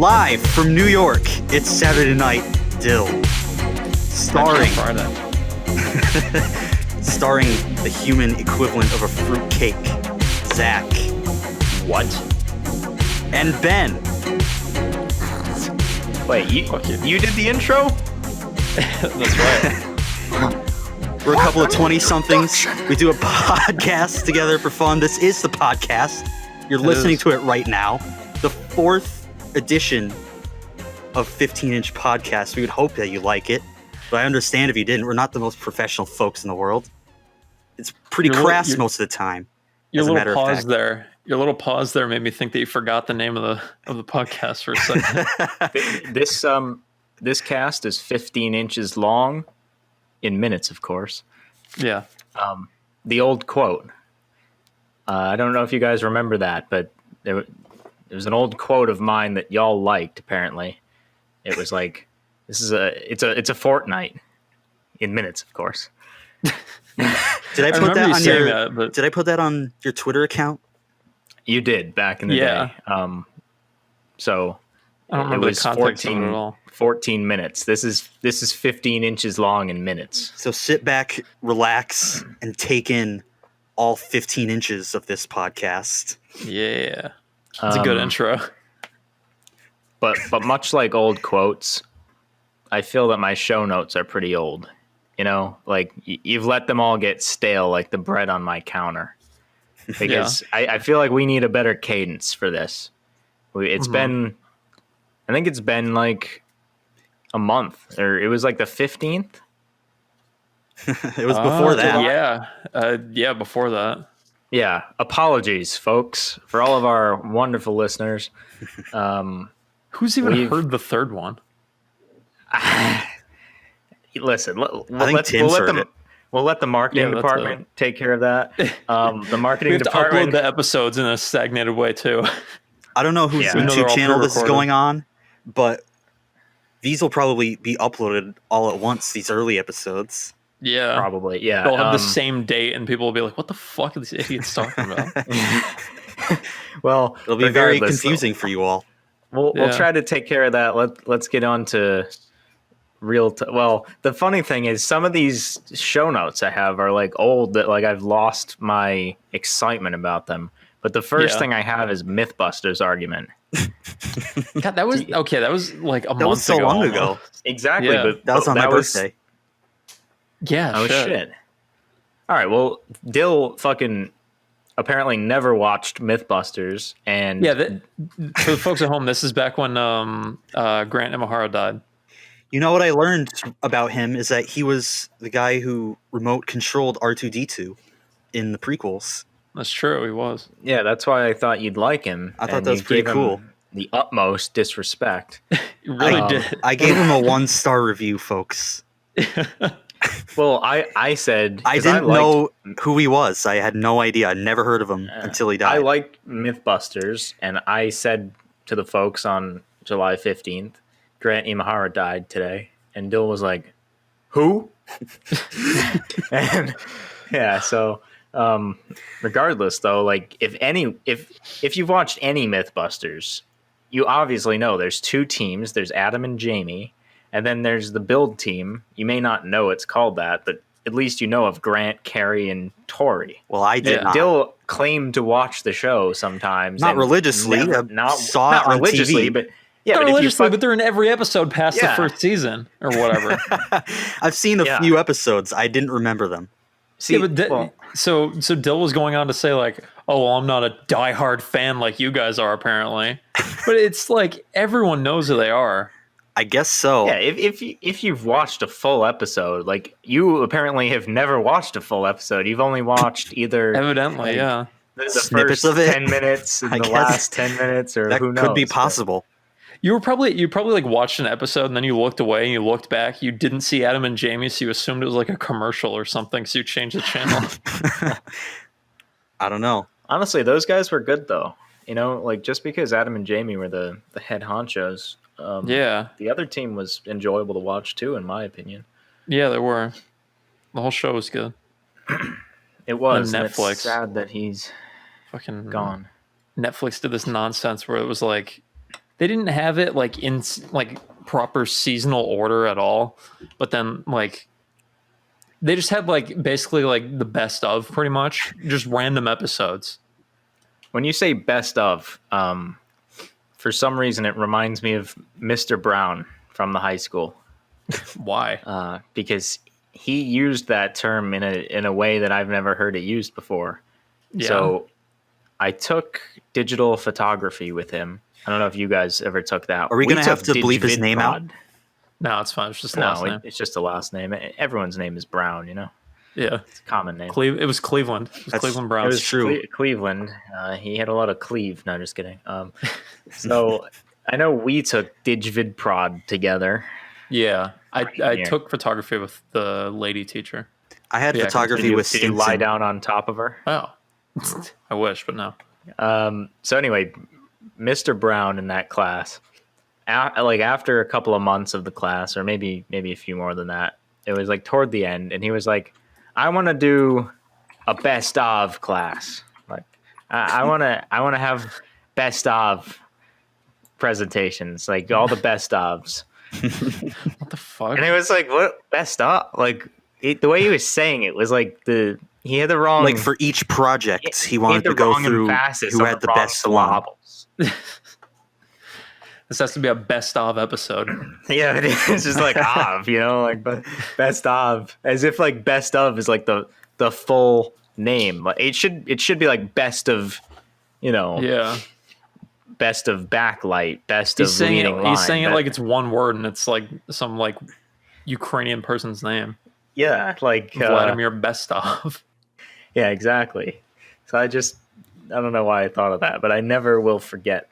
Live from New York, it's Saturday Night Dill. Starring the human equivalent of a fruitcake, Zach. What? And Ben. Wait, you did the intro? That's right. We're a couple of 20-somethings. We do a podcast together for fun. This is the podcast. You're listening to it right now. The 4th edition of 15-inch podcast. We would hope that you like it, but I understand if you didn't. We're not the most professional folks in the world. It's pretty crass most of the time. Your little pause there. Your little pause there made me think that you forgot the name of the podcast for a second. This cast is 15 inches long, in minutes, of course. Yeah. The old quote. I don't know if you guys remember that, but there was an old quote of mine that y'all liked. Apparently, it was like, it's a fortnight, in minutes, of course. Did I put that on your Twitter account? You did back in the day. So I don't remember the context of it at all. 14 minutes. This is 15 inches long in minutes. So sit back, relax, and take in all 15 inches of this podcast. Yeah. It's a good intro. But much like old quotes, I feel that my show notes are pretty old. You know, like you've let them all get stale like the bread on my counter. Because I feel like we need a better cadence for this. It's been, I think it's been like a month, or it was like the 15th. It was before that. Yeah, before that. Yeah, apologies, folks, for all of our wonderful listeners. Who's even heard the third one? Listen, we'll let the marketing department take care of that. The marketing we have department to upload the episodes in a stagnated way too. I don't know whose YouTube channel this is going on, but these will probably be uploaded all at once, these early episodes. Yeah. Probably, yeah. They'll have the same date, and people will be like, what the fuck are these idiots talking about? Well, it'll be very confusing for you all. We'll try to take care of that. Let's get on to well, the funny thing is some of these show notes I have are like old, that like I've lost my excitement about them. But the first thing I have is Mythbusters argument. God, that was okay. That was like a month ago. That was so long ago. Exactly. Yeah. But that was on my birthday. Yeah. Oh shit. All right. Well, Dill fucking apparently never watched Mythbusters, and for the folks at home, this is back when Grant Imahara died. You know what I learned about him is that he was the guy who remote controlled R2-D2 in the prequels. That's true, he was. Yeah, that's why I thought you'd like him. I thought that was pretty cool. The utmost disrespect. You really did. I gave him a 1-star review, folks. Well, I said I didn't know who he was. I had no idea. I'd never heard of him until he died. I liked Mythbusters, and I said to the folks on July 15th, Grant Imahara died today, and Dill was like, "Who?" And yeah, so regardless, though, like if you've watched any Mythbusters, you obviously know there's 2 teams. There's Adam and Jamie, and then there's the build team. You may not know it's called that, but at least you know of Grant, Carrie, and Tori. Well, I did not. Dill claimed to watch the show sometimes, not religiously. Not religiously, TV. But yeah, not religiously, but they're in every episode past the first season or whatever. I've seen a few episodes. I didn't remember them. See, so Dill was going on to say like, "Oh, well, I'm not a diehard fan like you guys are apparently," but it's like everyone knows who they are. I guess so. Yeah, if you've watched a full episode, like you apparently have never watched a full episode. You've only watched either evidently, the snippets first of it, 10 minutes, and the last 10 minutes, or that who knows? Could be possible. You probably like watched an episode and then you looked away and you looked back. You didn't see Adam and Jamie, so you assumed it was like a commercial or something. So you changed the channel. I don't know. Honestly, those guys were good though. You know, like just because Adam and Jamie were the head honchos, the other team was enjoyable to watch too, in my opinion. Yeah, they were. The whole show was good. It was. And Netflix. It's sad that he's fucking gone. Netflix did this nonsense where it was like they didn't have it like in like proper seasonal order at all, but then like they just had like basically like the best of pretty much just random episodes. When you say best of, for some reason it reminds me of Mr. Brown from the high school. Why? Because he used that term in a way that I've never heard it used before. Yeah. So I took digital photography with him. I don't know if you guys ever took that. Are we going to have to took bleep his name out? DigVidProd. No, it's fine. It's just the last name. It's just the last name. Everyone's name is Brown, you know? Yeah. It's a common name. It was Cleveland. It was Cleveland Browns. It was true. Cleveland. He had a lot of cleave. No, just kidding. So I know we took DigVidProd together. Yeah. I took photography with the lady teacher. I had photography with Did you lie down on top of her? Oh. I wish, but no. So anyway, Mr. Brown in that class, like after a couple of months of the class, or maybe a few more than that, it was like toward the end, and he was like, I want to do a best of class. Like I want to have best of presentations, like all the best ofs. What the fuck? And it was like, what best of? Like the way he was saying it was like he had the wrong. Like for each project, he wanted to go through who had the best one. This has to be a best of episode. Yeah, it is. It's just like of, you know, like best of, as if like best of is like the full name. Like it should be like best of, you know. Yeah. Best of backlight. Best of leading line. He's saying it like it's one word and it's like some like Ukrainian person's name. Yeah, like Vladimir Bestov. Yeah, exactly. So I don't know why I thought of that, but I never will forget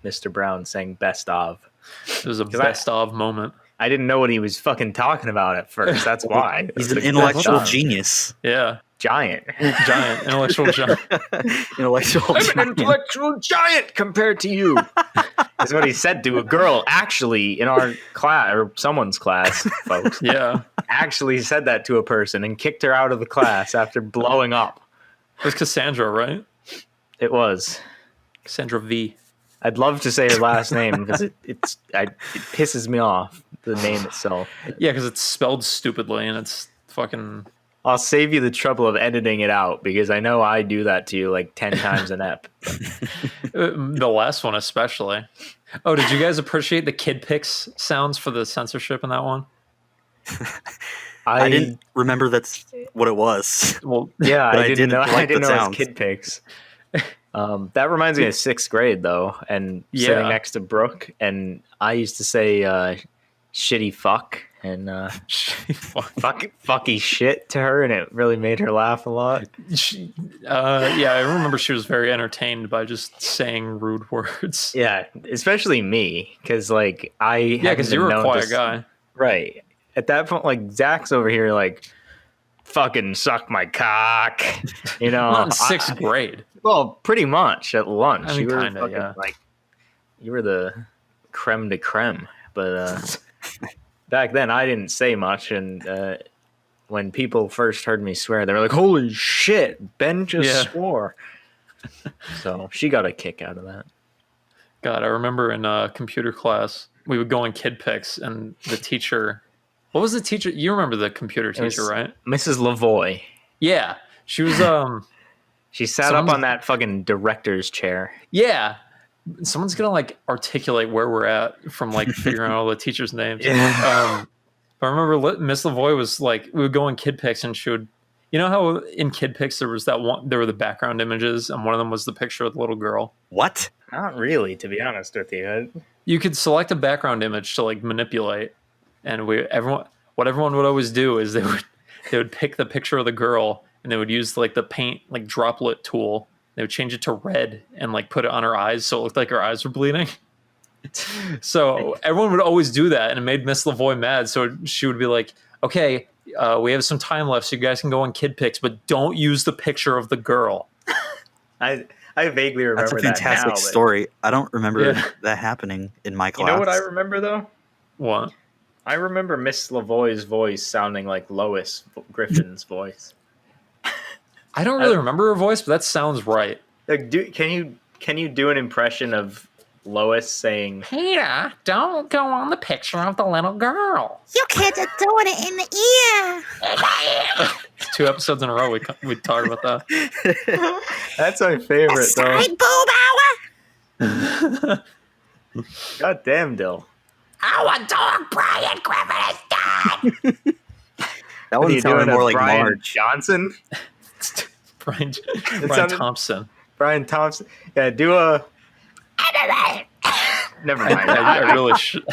Mr. Brown saying best of. It was a best of moment. I didn't know what he was fucking talking about at first. That's why. He's an intellectual genius. Yeah. Giant. Intellectual giant. I'm an intellectual giant compared to you. That's what he said to a girl, actually, in our class, or someone's class, folks. Yeah. Actually said that to a person and kicked her out of the class after blowing up. It was Cassandra, right? It was. Cassandra V. I'd love to say her last name because it pisses me off, the name itself. Yeah, because it's spelled stupidly and it's fucking... I'll save you the trouble of editing it out because I know I do that to you like 10 times an ep. The last one especially. Oh, did you guys appreciate the kid pics sounds for the censorship in that one? I didn't remember that's what it was. Well, yeah, I didn't know. Like I didn't know it sounds. was kid pics. That reminds me of 6th grade though, and sitting next to Brooke, and I used to say "shitty fuck" and fucky shit to her, and it really made her laugh a lot. Yeah, I remember she was very entertained by just saying rude words. Yeah, especially me, because like because you were a quiet guy, right? At that point, like Zach's over here, like fucking suck my cock, you know. Not in 6th grade. Well, pretty much at lunch. I mean, you were kinda, fucking, yeah. like you were the creme de creme, but back then I didn't say much, and when people first heard me swear, they were like, "Holy shit, Ben just swore." So she got a kick out of that. God, I remember in computer class we would go in kid pics, and the teacher. What was the teacher? You remember the computer teacher, right? Mrs. Lavoie. Yeah, she was. She sat up on that fucking director's chair. Yeah. Someone's going to like articulate where we're at from like figuring out all the teachers' names. Yeah. But I remember Miss Lavoie was like, we would go in kid pics and she would, you know how in kid pics there was that one, there were the background images and one of them was the picture of the little girl. What? Not really, to be honest with you. You could select a background image to like manipulate. And what everyone would always do is they would pick the picture of the girl and they would use like the paint like droplet tool. They would change it to red and like put it on her eyes so it looked like her eyes were bleeding. So everyone would always do that, and it made Miss Lavoie mad. So she would be like, "Okay, we have some time left, so you guys can go on kid pics, but don't use the picture of the girl." I vaguely remember that. That's a fantastic story. I don't remember that happening in my class. You know what I remember though? What? I remember Miss Lavoie's voice sounding like Lois Griffin's voice. I don't really remember her voice, but that sounds right. Like, can you do an impression of Lois saying, Peter, don't go on the picture of the little girl. You kids are doing it in the ear. 2 episodes in a row we talked about that. "That's my favorite, though." Side boob hour. God damn, Dill. Our dog Brian Griffin is dead. That What are you one sounded doing, more a like Brian Marge. Johnson? Brian sounded- Thompson. Brian Thompson. Yeah, do a... Never mind. I really should.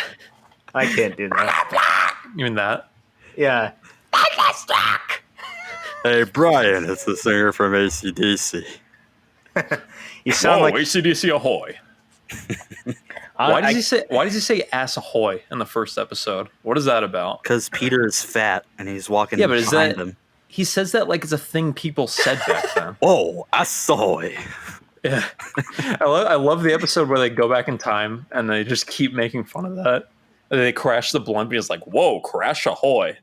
I can't do that. You mean that? Yeah. Hey, Brian, it's the singer from AC/DC. You sound like... AC/DC ahoy. Why does he say ass ahoy in the first episode? What is that about? Because Peter is fat and he's walking Yeah, but is behind that him. he says that like it's a thing people said back then? Oh, assoy. Yeah. I love the episode where they go back in time and they just keep making fun of that. And they crash the blimp and it's like, whoa, crash ahoy.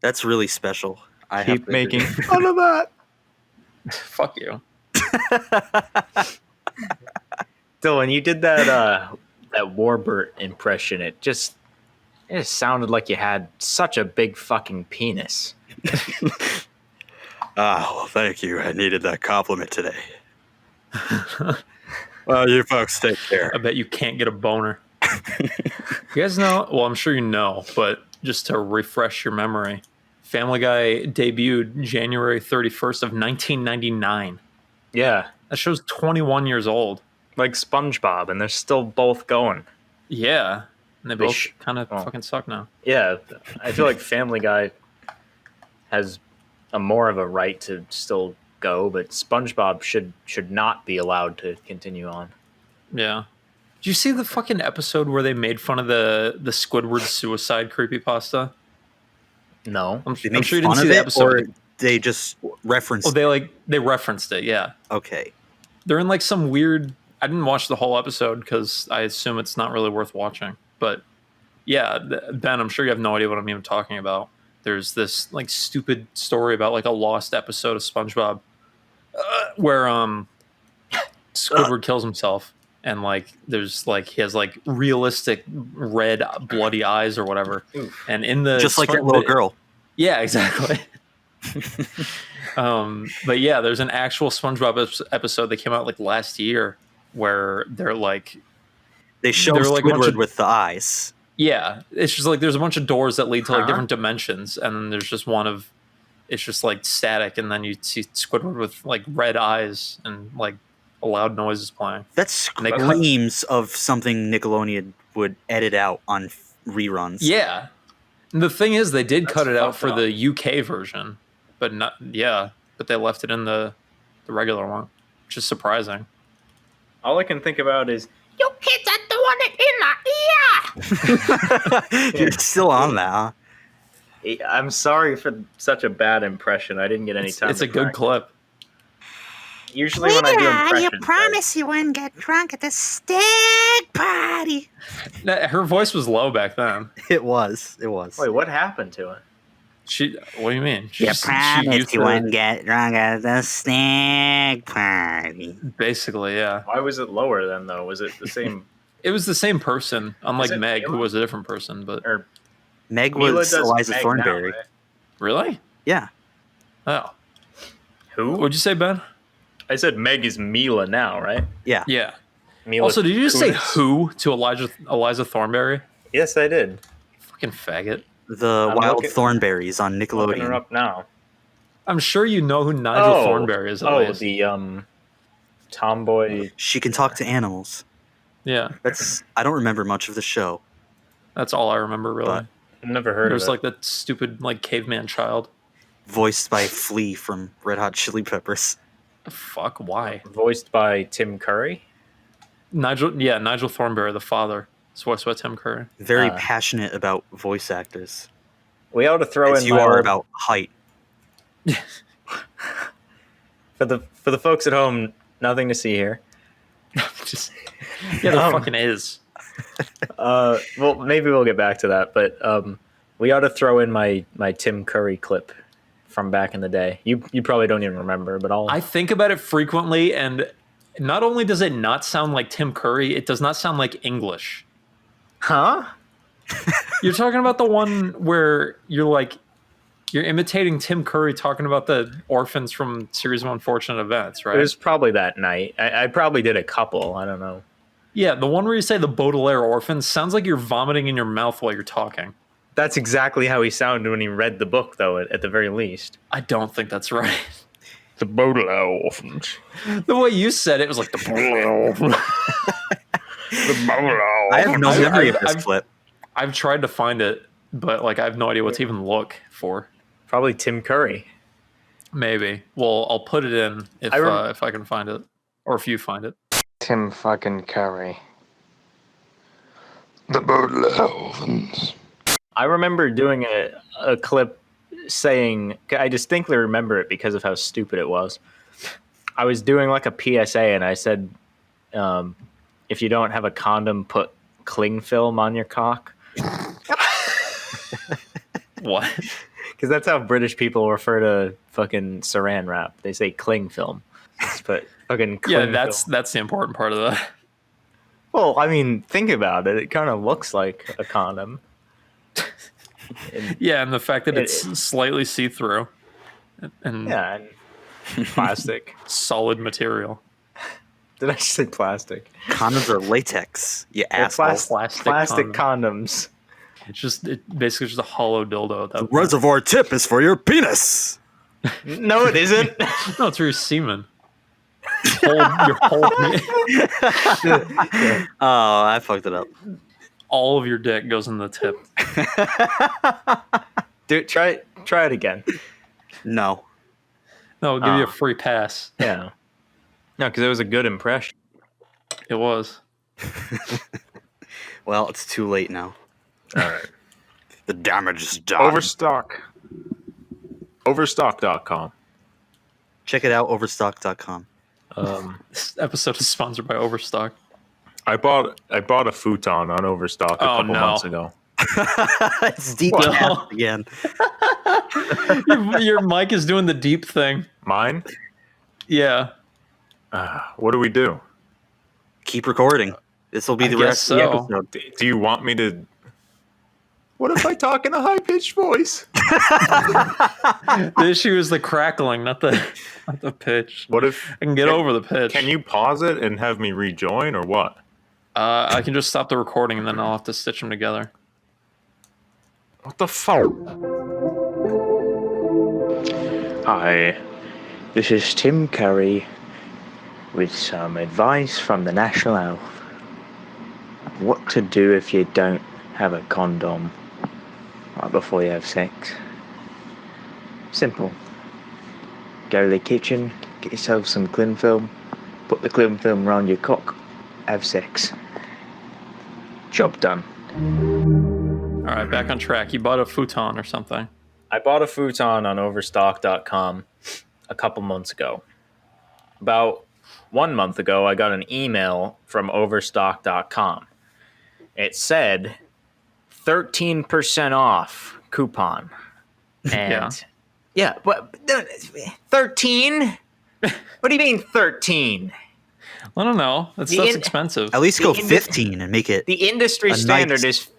That's really special. I have Keep to making agree. fun of that. Fuck you. Dylan, you did that Warbert impression. It just sounded like you had such a big fucking penis. Well, thank you. I needed that compliment today. Well, you folks take care. I bet you can't get a boner. You guys know, well, I'm sure you know, but just to refresh your memory, Family Guy debuted January 31st of 1999. Yeah, That show's 21 years old. like SpongeBob, and they're still both going. Yeah. And they They both sh- kind of oh. fucking suck now. Yeah, I feel like Family Guy has a more of a right to still go, but SpongeBob should not be allowed to continue on. Yeah. Did you see the fucking episode where they made fun of the Squidward suicide creepypasta? No, I'm They sure made you didn't fun see of the it, episode. or they just referenced Oh, they referenced it, yeah. Okay. They're in like some weird. I didn't watch the whole episode because I assume it's not really worth watching. But yeah, Ben, I'm sure you have no idea what I'm even talking about. There's this like stupid story about like a lost episode of SpongeBob where Squidward kills himself, and like there's like he has like realistic red bloody eyes or whatever, and in the Just like that little girl. Yeah, exactly. But yeah, there's an actual SpongeBob episode that came out like last year where they're like, They show They're like a bunch Squidward of- with the eyes. yeah, it's just like there's a bunch of doors that lead to like different dimensions, and then there's just one of, it's just like static, and then you see Squidward with like red eyes and like a loud noise is playing. That they cut- screams of something Nickelodeon would edit out on reruns. Yeah, and the thing is, they did That's cut it out fucked for up. the UK version, but not but they left it in the regular one, which is surprising. all I can think about is You kids are doing it in the ear. You're still on that, huh? I'm sorry for such a bad impression. I didn't get any time. It's to a good practice. clip. Usually when I do Peter, impressions, you promise you wouldn't get drunk at the stag party. Her voice was low back then. It was. Wait, what happened to it? What do you mean? She You just- she promised used you the- wouldn't get drunk at the stag party. Basically, yeah. Why was it lower then, though? Was it the same? It was the same person, unlike Is it Meg, who Mila? was a different person. But Or Meg Mila was does Eliza Meg Thornberry. now, right? really? Yeah. Oh, Who? what'd you say, Ben? I said Meg is Mila now, right? Yeah. Yeah. Mila Also, did you just say Kunis? who to Eliza Thornberry? Yes, I did. Fucking faggot. The I'm Wild looking- Thornberries on Looking her Nickelodeon. up now. I'm sure you know who Nigel Thornberry is. At least. the tomboy. She can talk to animals. Yeah, I don't remember much of the show. that's all I remember. Really, But- I've never heard there's of it. like that stupid like caveman child. Voiced by Flea from Red Hot Chili Peppers. The fuck? Why? Voiced by Tim Curry. Nigel Thornberry, the father. It's voiced by Tim Curry. Very passionate about voice actors. We ought to throw As in you my are old- about height. for the folks at home. Nothing to see here. Just yeah, there Um, fucking is. Well, maybe we'll get back to that, but we ought to throw in my Tim Curry clip from back in the day. You probably don't even remember, but I think about it frequently, and not only does it not sound like Tim Curry, it does not sound like English. Huh? You're talking about the one where you're imitating Tim Curry talking about the orphans from Series of Unfortunate Events, right? It was probably that night. I probably did a couple. I don't know. Yeah, the one where you say the Baudelaire orphans sounds like you're vomiting in your mouth while you're talking. That's exactly how he sounded when he read the book, though, at the very least. I don't think that's right. The Baudelaire orphans. The way you said it was like the Baudelaire orphans. The Baudelaire I have no memory of this clip. I've tried to find it, but I have no idea what to even look for. Probably Tim Curry. Maybe. Well, I'll put it in if I can find it, or if you find it. Tim fucking Curry. The Baudelaire orphans. I remember doing a clip saying, I distinctly remember it because of how stupid it was. I was doing like a PSA and I said, if you don't have a condom, put cling film on your cock. What? Because that's how British people refer to fucking saran wrap. They say cling film. But fucking cling film. That's the important part of that. Well, I mean, think about it. It kind of looks like a condom. And the fact that it's slightly see-through and and plastic. solid material. Did I just say plastic? Condoms are latex. You asshole. Plastic condoms. It basically just a hollow dildo. At that point. Reservoir tip is for your penis. No, it isn't. No, it's for your semen. Your whole Oh, I fucked it up. all of your dick goes in the tip. Dude, try it again. No. No, I'll give you a free pass. Yeah. No, because it was a good impression. It was. Well, it's too late now. All right. The damage is done. Overstock. Overstock.com. Check it out, overstock.com. This episode is sponsored by Overstock. I bought a futon on Overstock a couple months ago. It's deep again. Your mic is doing the deep thing. Mine? Yeah. What do we do? Keep recording. This will be I the guess rest of the so. episode. Do you want me to... What if I talk in a high-pitched voice? The issue is the crackling, not the pitch. What if... I can get over the pitch. Can you pause it and have me rejoin, or what? I can just stop the recording and then I'll have to stitch them together. What the fuck? Hi, this is Tim Curry with some advice from the National Health. What to do if you don't have a condom right before you have sex. Simple. Go to the kitchen, get yourself some cling film, put the cling film around your cock, have sex. Job done. All right, back on track. You bought a futon or something. I bought a futon on overstock.com a couple months ago. About 1 month ago, I got an email from overstock.com. It said 13% off coupon. And yeah, but 13? What do you mean 13? I don't know. That's expensive. At least go 15 and make it. The industry standard is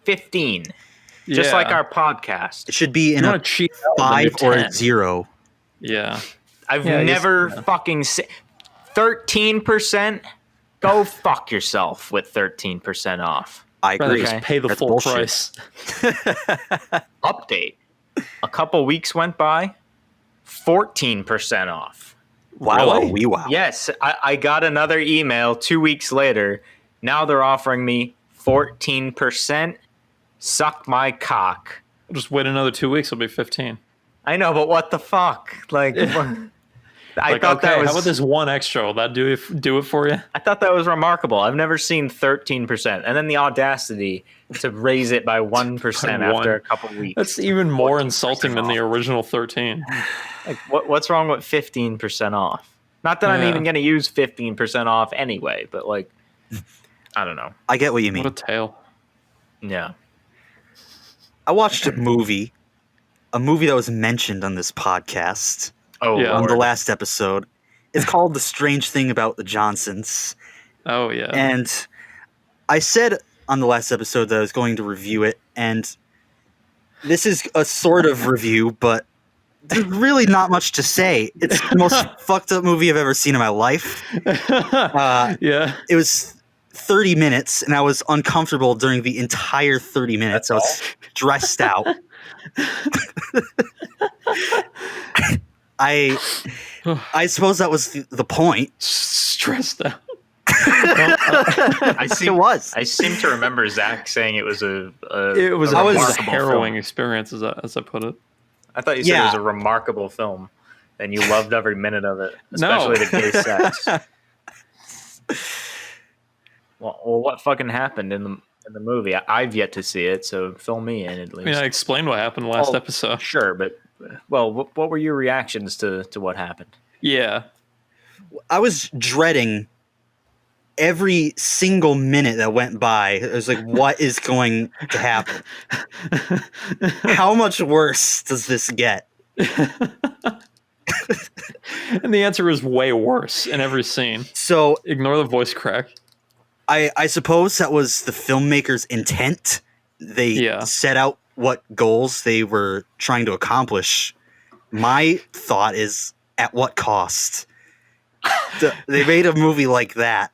15. Just like our podcast. It should be in You a wanna cheat out, then 5 you're or 10. a 0. Yeah. I've Yeah, I guess- never fucking 13%. Go fuck yourself with 13% off. I Rather agree. just pay the That's full bullshit. price. Update. A couple weeks went by. 14% off. Wow, Really? wee wow. Yes, I got another email 2 weeks later. Now they're offering me 14%. Suck my cock. Just wait another 2 weeks. It'll be 15. I know, but what the fuck? Like, I Like, thought okay, that was. how about this one extra? Will that do it for you? I thought that was remarkable. I've never seen 13%, and then the audacity to raise it by 1% By one. after a couple weeks. That's even more 14% insulting than the original 13. Like, what's wrong with 15% off? Not that I'm Yeah. even going to use 15% off anyway, but like, I don't know. I get what you mean. What a tale. Yeah. I watched a movie that was mentioned on this podcast Oh, Yeah. on the Lord. last episode, It's called The Strange Thing About the Johnsons. Oh yeah. And I said on the last episode that I was going to review it, and this is a sort of review, but there's really not much to say. It's the most fucked up movie I've ever seen in my life. Yeah. It was 30 minutes, and I was uncomfortable during the entire 30 minutes. I was stressed out. I suppose that was the point. Stressed out. I It seem, was. I seem to remember Zach saying it was a It was a a remarkable harrowing film. experience, as I put it. I thought you said it was Yeah. a remarkable film, and you loved every minute of it, No. especially the gay sex. Well, what fucking happened in the movie? I've yet to see it, so fill me in at I least. mean, I explained what happened last Oh, episode. Sure, but what were your reactions to what happened? Yeah. I was dreading every single minute that went by. It was like, what is going to happen? How much worse does this get? And the answer is way worse in every scene. So Ignore the voice crack. I suppose that was the filmmaker's intent. They Yeah. set out what goals they were trying to accomplish. My thought is, at what cost? They made a movie like that.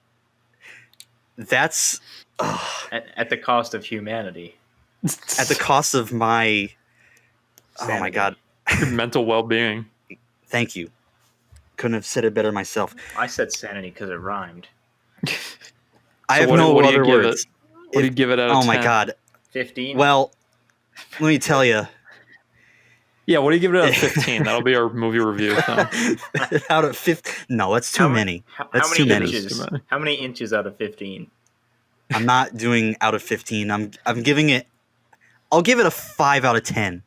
That's At the cost of humanity. at the cost of my... Oh my Sanity. God. Your mental well-being. Thank you. Couldn't have said it better myself. I said sanity because it rhymed. I So have what do no you other give words. it? What do you give it out of 10? Oh my God. 15. Well, let me tell you. Yeah, what do you give it out of 15? That'll be our movie review thing. Out of 50, no, that's too How many. How That's many too many. inches? Too many. How many inches out of 15? I'm not doing out of 15. I'm giving it. I'll give it a 5 out of 10.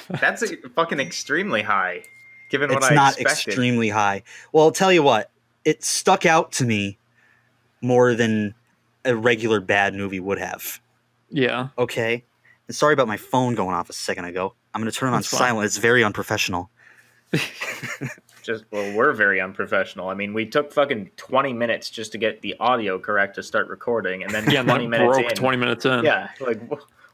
That's fucking extremely high, given what It's I not expected. extremely high. Well, I'll tell you what. It stuck out to me more than a regular bad movie would have. Yeah. Okay. And sorry about my phone going off a second ago. I'm going to turn it on That's fine. silent. It's very unprofessional. We're very unprofessional. I mean, we took fucking 20 minutes just to get the audio correct to start recording, and then Yeah, and 20 that minutes broke in. 20 minutes in. Yeah, like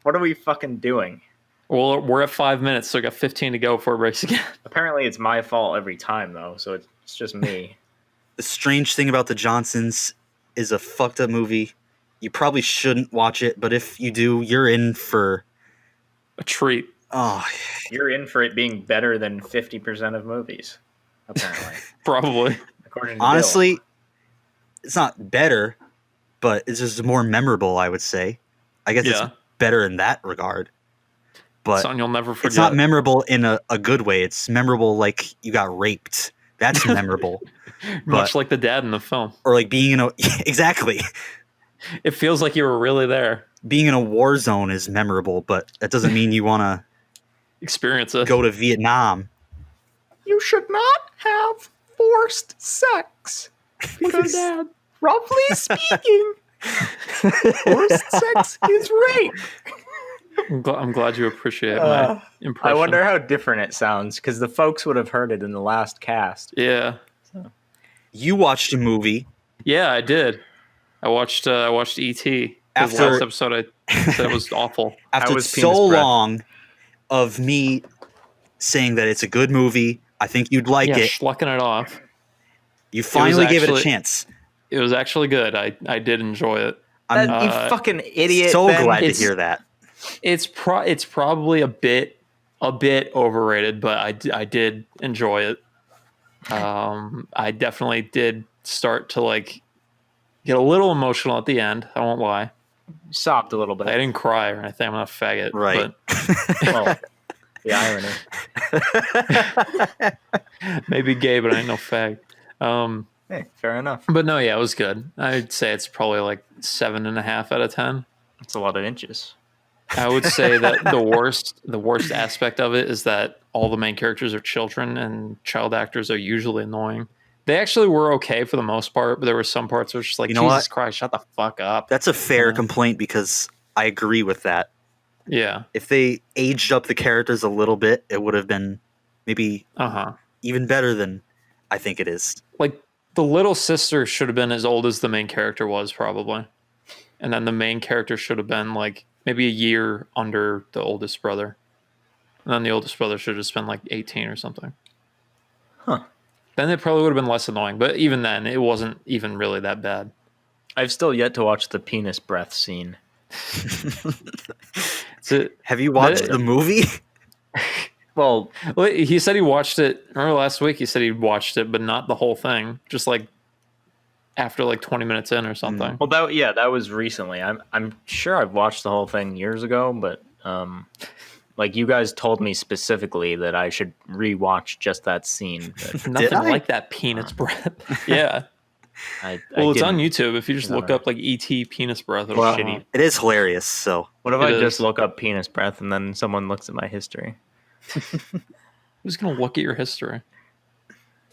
what are we fucking doing? Well, we're at 5 minutes, so we got 15 to go before it breaks again. Apparently, it's my fault every time though, so it's just me. The Strange Thing About the Johnsons is a fucked up movie. You probably shouldn't watch it, but if you do, you're in for... A treat. Oh, You're in for it being better than 50% of movies, apparently, Probably. according to honestly, it's not better, but it's just more memorable, I would say. I guess Yeah. it's better in that regard. But Something you'll never forget. it's not memorable in a good way. It's memorable like you got raped. That's memorable. Much but- like the dad in the film. Or like being in a... Exactly. It feels like you were really there. Being in a war zone is memorable, but that doesn't mean you want to Experience it. go to Vietnam. You should not have forced sex. Because, roughly speaking, forced sex is rape. I'm glad you appreciate my impression. I wonder how different it sounds because the folks would have heard it in the last cast. Yeah. You watched a movie. Yeah, I did. I watched E.T. Because After- last episode I said it was awful. After was so penis breath. long of me saying that it's a good movie, I think you'd like Yeah, it. schlucking it off. You finally gave it a actually- chance. It was actually good. I did enjoy it. I'm you fucking idiot! so Ben. glad to It's- hear that. It's probably a bit overrated, but I did enjoy it. I definitely did start to like get a little emotional at the end. I won't lie. sobbed a little bit. I didn't cry or anything. I'm not a faggot. Right. Well, the irony. Maybe gay, but I ain't no fag. Hey, fair enough. But no, yeah, it was good. I'd say it's probably like 7.5 out of 10. It's a lot of inches. I would say that the worst aspect of it is that all the main characters are children, and child actors are usually annoying. They actually were okay for the most part, but there were some parts where it's just like, You know Jesus what? Christ, shut the fuck up. That's a fair Yeah. complaint because I agree with that. Yeah. If they aged up the characters a little bit, it would have been maybe Uh-huh. even better than I think it is. Like the little sister should have been as old as the main character was probably, and then the main character should have been like maybe a year under the oldest brother, and then the oldest brother should have just been like 18 or something. Huh. Then it probably would have been less annoying, but even then, it wasn't even really that bad. I've still yet to watch the penis breath scene. Have you watched the movie? Well, He said he watched it. Remember last week? He said he watched it, but not the whole thing. Just like after like 20 minutes in or something. that was recently. I'm sure I've watched the whole thing years ago, but like you guys told me specifically that I should rewatch just that scene. But Nothing like that penis breath. Yeah. It's on YouTube. If you just look up like ET penis breath, it'll come up. It is hilarious. So what if I just look up penis breath and then someone looks at my history? Who's gonna look at your history?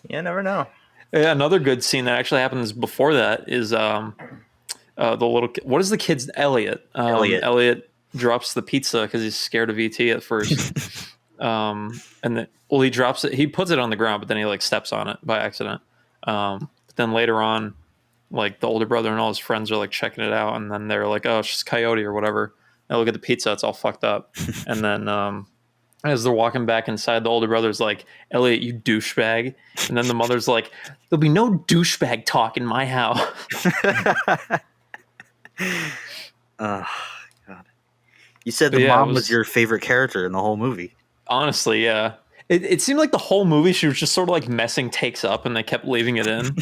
You never know. Yeah, another good scene that actually happens before that is the little. What is the kid's Elliot? Elliot drops the pizza because he's scared of ET at first. And then he drops it. He puts it on the ground, but then he like steps on it by accident. But then later on, like the older brother and all his friends are like checking it out, and then they're like, "Oh, it's just coyote or whatever." And look at the pizza; it's all fucked up. And then as they're walking back inside, the older brother's like, "Elliot, you douchebag," and then the mother's like, "There'll be no douchebag talk in my house." God. You said the mom was your favorite character in the whole movie. Honestly, yeah. It seemed like the whole movie she was just sort of like messing takes up, and they kept leaving it in.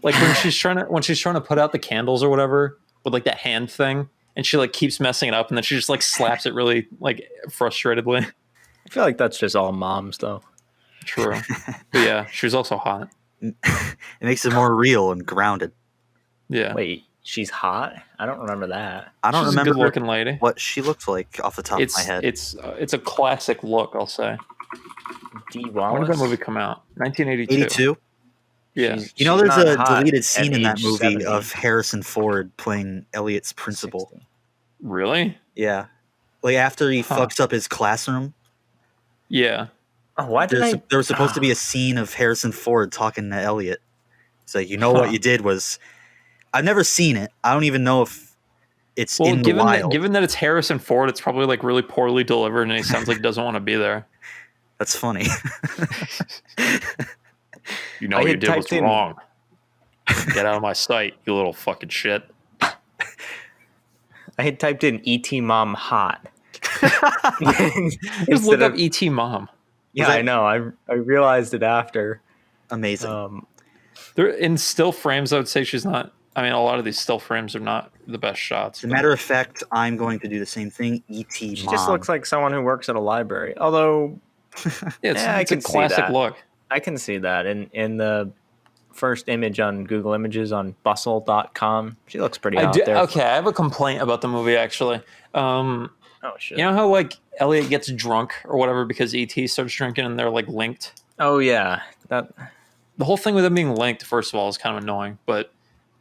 Like when she's trying to put out the candles or whatever with like that hand thing, and she like keeps messing it up, and then she just like slaps it really like frustratedly. I feel like that's just all moms, though. True. But yeah, she was also hot. It makes it more real and grounded. Yeah. Wait, she's hot? I don't remember that. I don't She's remember a good-looking lady. what she looked like off the top of my head. It's a classic look, I'll say. Dee When Wallace? did that movie come out? 1982. 82? Yeah. You know, She's there's not a hot deleted at scene in that age movie 70. of Harrison Ford playing Elliot's principal. 60. Really? Yeah. Like after he fucks up his classroom, Yeah. Oh, why did there was supposed to be a scene of Harrison Ford talking to Elliot. It's like, you know what you did was... I've never seen it. I don't even know if it's in the wild. Given that it's Harrison Ford, it's probably like really poorly delivered, and he sounds like he doesn't want to be there. That's funny. You know what you did was wrong. Get out of my sight, you little fucking shit. I had typed in ET mom hot. Just look up ET mom. Yeah, I know. I realized it after. Amazing. There in still frames, I would say she's not. I mean, a lot of these still frames are not the best shots. As a matter of fact, I'm going to do the same thing. E.T. She Mom. just looks like someone who works at a library. Although, it's I a can see classic that. look. I can see that in the first image on Google Images on bustle.com. She looks pretty out there. Okay, I have a complaint about the movie actually. Oh shit. You know how like Elliot gets drunk or whatever because E.T. starts drinking and they're like linked? Oh yeah. That The whole thing with them being linked, first of all, is kind of annoying. But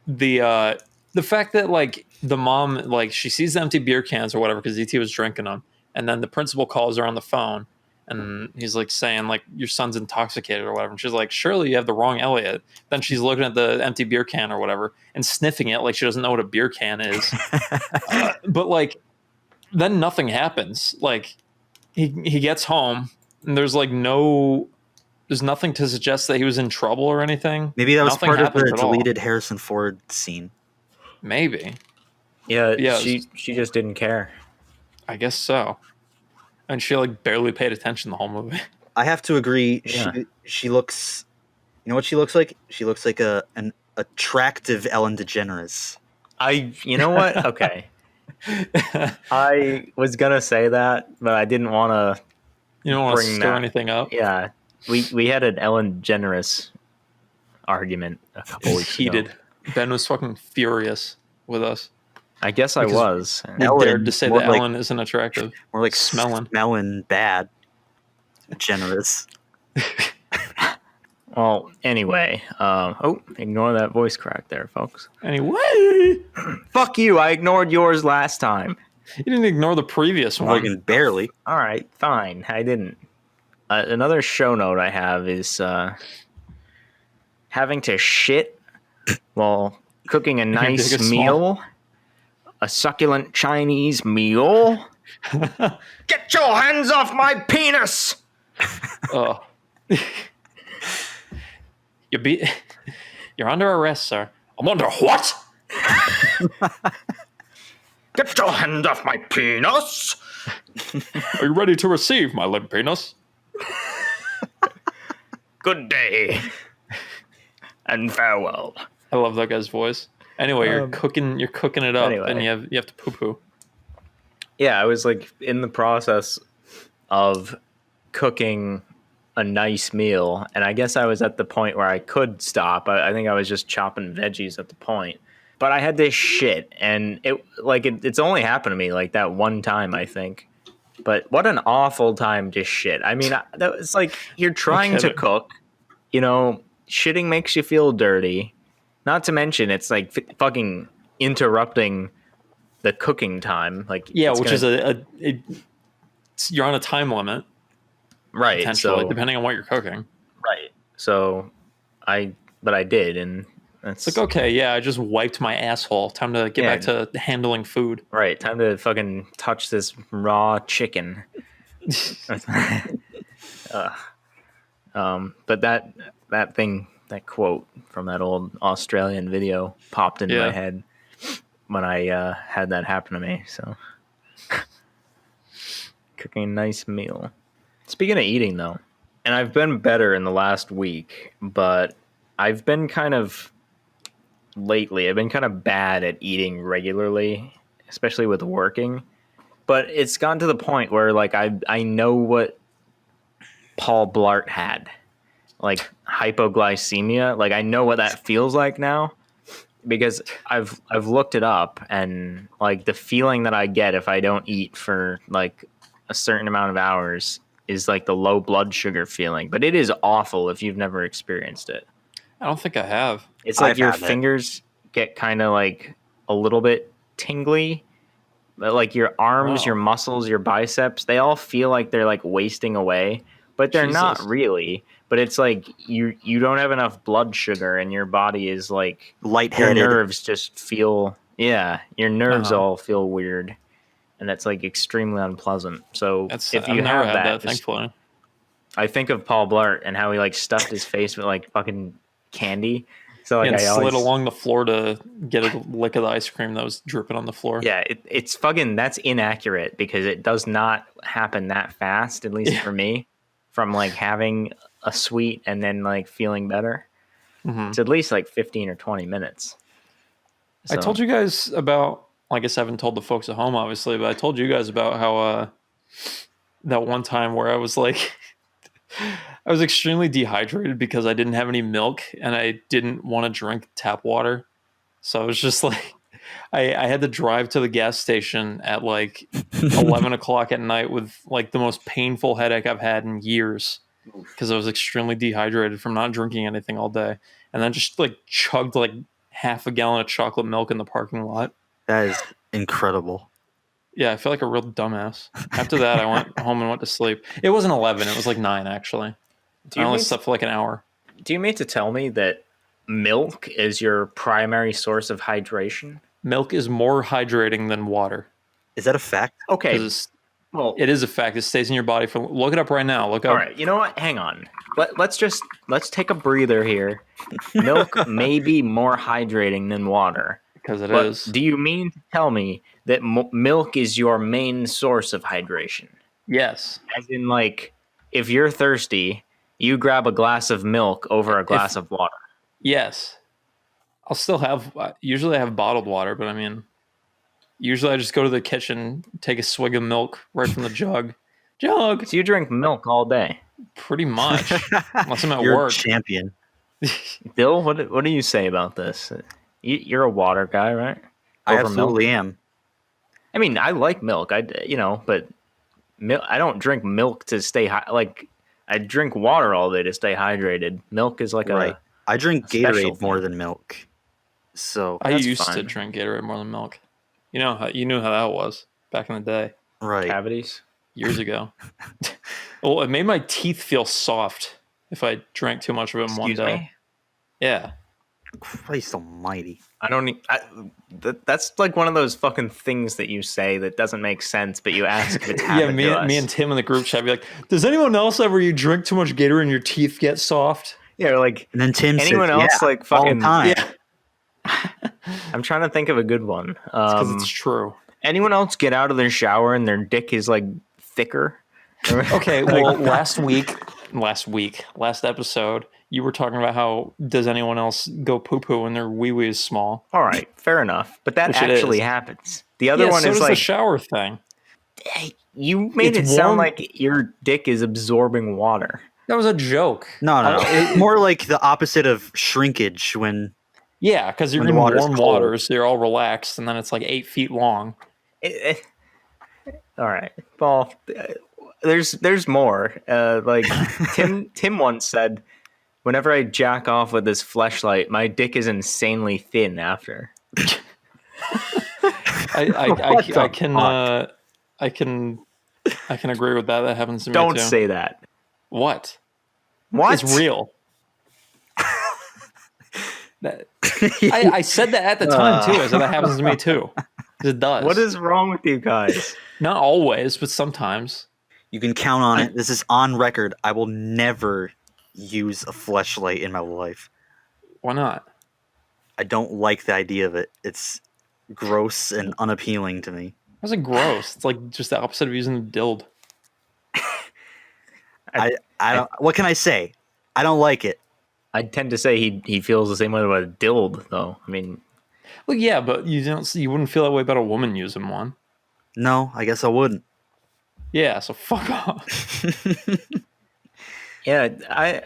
the fact that like the mom, like she sees the empty beer cans or whatever because E.T. was drinking them, and then the principal calls her on the phone and he's like saying like your son's intoxicated or whatever, and she's like, surely you have the wrong Elliot. Then she's looking at the empty beer can or whatever and sniffing it like she doesn't know what a beer can is. But like then nothing happens. Like he gets home and there's nothing to suggest that he was in trouble or anything. Maybe that was Nothing part of happens the at all. deleted Harrison Ford scene. Maybe. yeah, she just didn't care. I guess so. And she like barely paid attention the whole movie. I have to agree. Yeah. She looks. You know what she looks like? She looks like an attractive Ellen DeGeneres. You know what? Okay. I was gonna say that, but I didn't want to. You don't want to Bring stir that. anything up. Yeah, we had an Ellen DeGeneres argument a couple weeks Heated. ago. Ben was fucking furious with us. I guess I was. We Ellen, dared to say more that like- Ellen isn't attractive. More like Smelling. bad. Generous. Well, anyway. Ignore that voice crack there, folks. Anyway, Fuck you! I ignored yours last time. you didn't ignore the previous one. Morgan barely. All right, fine. I didn't. Another show note I have is having to shit while cooking a nice big or small? meal, a succulent Chinese meal. Get your hands off my penis! Oh. You're under arrest, sir. I'm under what? Get your hand off my penis! Are you ready to receive my limp penis? Good day. And farewell. I love that guy's voice. Anyway, you're cooking it up, anyway. and you have to poo poo. Yeah, I was like in the process of cooking a nice meal, and I guess I was at the point where I could stop. I think I was just chopping veggies at the point, but I had this shit, and it's only happened to me like that one time, I think. But what an awful time to shit. I mean, it's like you're trying to cook, you know, shitting makes you feel dirty. Not to mention, it's like fucking interrupting the cooking time. Like, Yeah, which is you're on a time limit, right? potentially, So depending on what you're cooking. right. So I did, and that's It's like, okay, yeah, I just wiped my asshole. Time to get back to handling food. right. Time to fucking touch this raw chicken. But that thing, that quote from that old Australian video popped into my head when I had that happen to me. So cooking a nice meal. Speaking of eating, though, and I've been better in the last week, but I've been kind of bad at eating regularly, especially with working. But it's gotten to the point where like I know what Paul Blart had, like hypoglycemia. Like I know what that feels like now because I've looked it up, and like the feeling that I get if I don't eat for like a certain amount of hours is like the low blood sugar feeling. But it is awful if you've never experienced it. I don't think I have. It's like I've your had it. fingers get kind of like a little bit tingly. But like your arms, your muscles, your biceps, they all feel like they're like wasting away, but they're not Jesus. really. But it's like you don't have enough blood sugar, and your body is like your Lightheaded. nerves just feel your nerves Uh-huh. all feel weird, and that's like extremely unpleasant. So If if I've you never have had that, that, thankfully. I think of Paul Blart and how he like stuffed his face with like fucking candy. So like And I slid always, along the floor to get a lick of the ice cream that was dripping on the floor. yeah, it's fucking, that's inaccurate because it does not happen that fast, at least for me, from like having a sweet and then like feeling better. Mhm. It's at least like 15 or 20 minutes. I So- told you guys about, I guess I haven't told the folks at home, obviously, but I told you guys about how that one time where I was like, I was extremely dehydrated because I didn't have any milk and I didn't want to drink tap water. So I was just like, I had to drive to the gas station at like 11 o'clock at night with like the most painful headache I've had in years because I was extremely dehydrated from not drinking anything all day. And then just like chugged like half a gallon of chocolate milk in the parking lot. That is incredible. Yeah, I feel like a real dumbass. After that, I went home and went to sleep. It wasn't 11. It was like 9, actually. I only slept for like an hour. Do you mean to tell me that milk is your primary source of hydration? Milk is more hydrating than water. Is that a fact? Okay. 'Cause Well, it is a fact. It stays in your body for. Look it up right now. Look up. all right. You know what? Hang on. Let's take a breather here. Milk may be more hydrating than water. Because it But is. do you mean to tell me that milk is your main source of hydration? Yes. As in, like, if you're thirsty, you grab a glass of milk over a glass of water. Yes. I'll still have. Usually I have bottled water, but I mean, usually I just go to the kitchen, take a swig of milk right from the jug. Jug. So you drink milk all day. Pretty much. Unless I'm at You're work. a champion. Bill, what do you say about this? You're a water guy, right? I Over milk? absolutely am. I mean, I like milk. But I don't drink milk to stay like I drink water all day to stay hydrated. Milk is like Right. I drink a special Gatorade more thing. than milk. So I That's used to fine. drink Gatorade more than milk. You knew how that was back in the day, right. cavities. years ago. Well, it made my teeth feel soft if I drank too much of it in one Excuse day. me. Yeah. Christ almighty. I don't need. That's like one of those fucking things that you say that doesn't make sense, but you ask if it's Yeah, happened me to us. and Tim in the group chat be like, does anyone else ever you drink too much Gatorade and your teeth get soft? Yeah, like And then Tim anyone says, else, yeah, like all fucking. the time. Yeah. I'm trying to think of a good one. Because it's true. Anyone else get out of their shower and their dick is like thicker? Okay, well, last episode, you were talking about how does anyone else go poo poo when their wee wee is small? All right, fair enough, but that Which it actually is. happens. The other Yeah, one so is does like the shower thing. hey, you made It's it sound warm. like your dick is absorbing water. That was a joke. No. More like the opposite of shrinkage when Yeah, because you're When in the water's warm cold. waters, so you're all relaxed, and then it's like 8 feet long. All right, well, there's more. Like Tim once said, whenever I jack off with this fleshlight, my dick is insanely thin after. I can agree with that. That happens to me Don't too. say that. What? What? It's real. I said that at the time too. I said that happens to me too. 'Cause it does. What is wrong with you guys? Not always, but sometimes. you can count on it. This is on record. I will never use a fleshlight in my life. Why not? I don't like the idea of it. It's gross and unappealing to me. How's it gross? It's like just the opposite of using a dild. I don't. What can I say? I don't like it. I tend to say he feels the same way about a dild, though. I mean, Well, yeah, but you wouldn't feel that way about a woman using one. No, I guess I wouldn't. Yeah, so fuck off. yeah,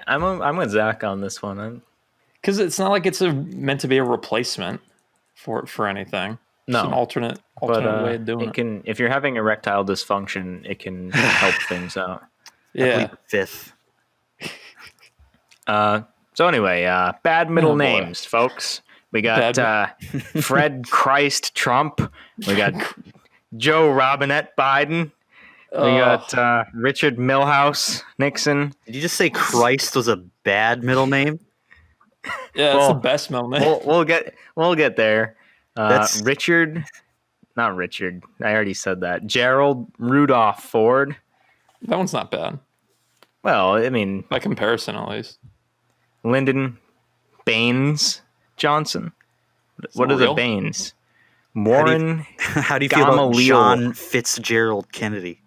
I'm with Zach on this one. Because it's not like it's meant to be a replacement for anything. It's No, an alternate but way of doing it it. can. If you're having erectile dysfunction, it can help things out. Yeah. Fifth. So anyway, bad middle Oh, boy. names, folks. We got Fred Christ Trump. We got Joe Robinette Biden. We got Richard Milhouse Nixon. Did you just say Christ was a bad middle name? Yeah, it's Well, the best middle name. We'll get there. That's- Not Richard. I already said that. Gerald Rudolph Ford. That one's not bad. Well, I mean, By comparison, at least. Lyndon Baines Johnson. What not are the real. Baines? Warren. How do you feel about Gamaliel. John Fitzgerald Kennedy?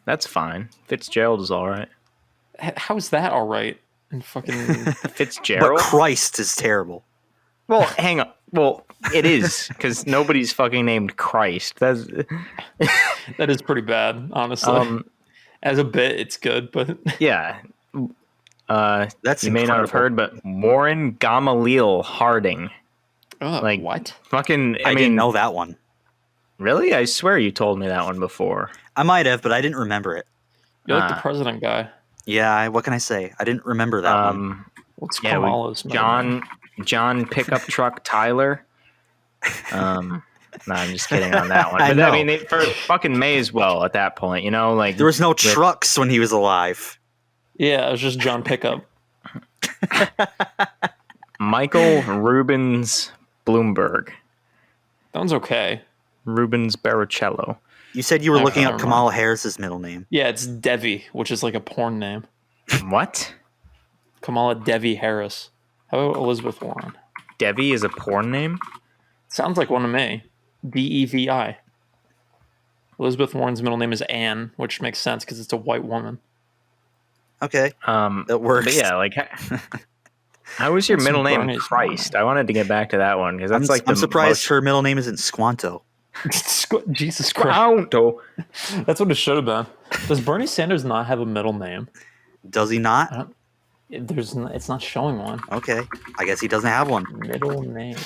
That's fine. Fitzgerald is all right. How's that all right? And fucking But Fitzgerald. Christ is terrible. Well, hang on. Well, it is because nobody's fucking named Christ. That's that is pretty bad, honestly. As a bit, it's good, but yeah. That's You may not have incredible. heard, but Warren Gamaliel Harding. Like, what? Fucking. I I didn't mean, know that one. really? I swear you told me that one before. I might have, but I didn't remember it. You're like the president guy. Yeah, what can I say? I didn't remember that one. What's Yeah, Kamala's middle name? John Pickup Truck Tyler. No, I'm just kidding on that one. I But know. I mean, they fucking may as well at that point, you know, like There was no trucks when he was alive. Yeah, it was just John Pickup. Michael Rubens Bloomberg, That one's okay. Rubens Barrichello. You said you were I looking don't up know. Kamala Harris's middle name. Yeah, it's Devi, which is like a porn name. What? Kamala Devi Harris. How about Elizabeth Warren? Devi is a porn name? Sounds like one to me. Devi. Elizabeth Warren's middle name is Anne, which makes sense because it's a white woman. Okay, that works. But yeah, like, how was your That's middle name Bernie's Christ? I wanted to get back to that one because I'm, that's like I'm the surprised most- her middle name isn't Squanto. Jesus Christ. Squanto. That's what it should have been. Does Bernie Sanders not have a middle name? Does he not? It's not showing one. Okay, I guess he doesn't have one. Middle name.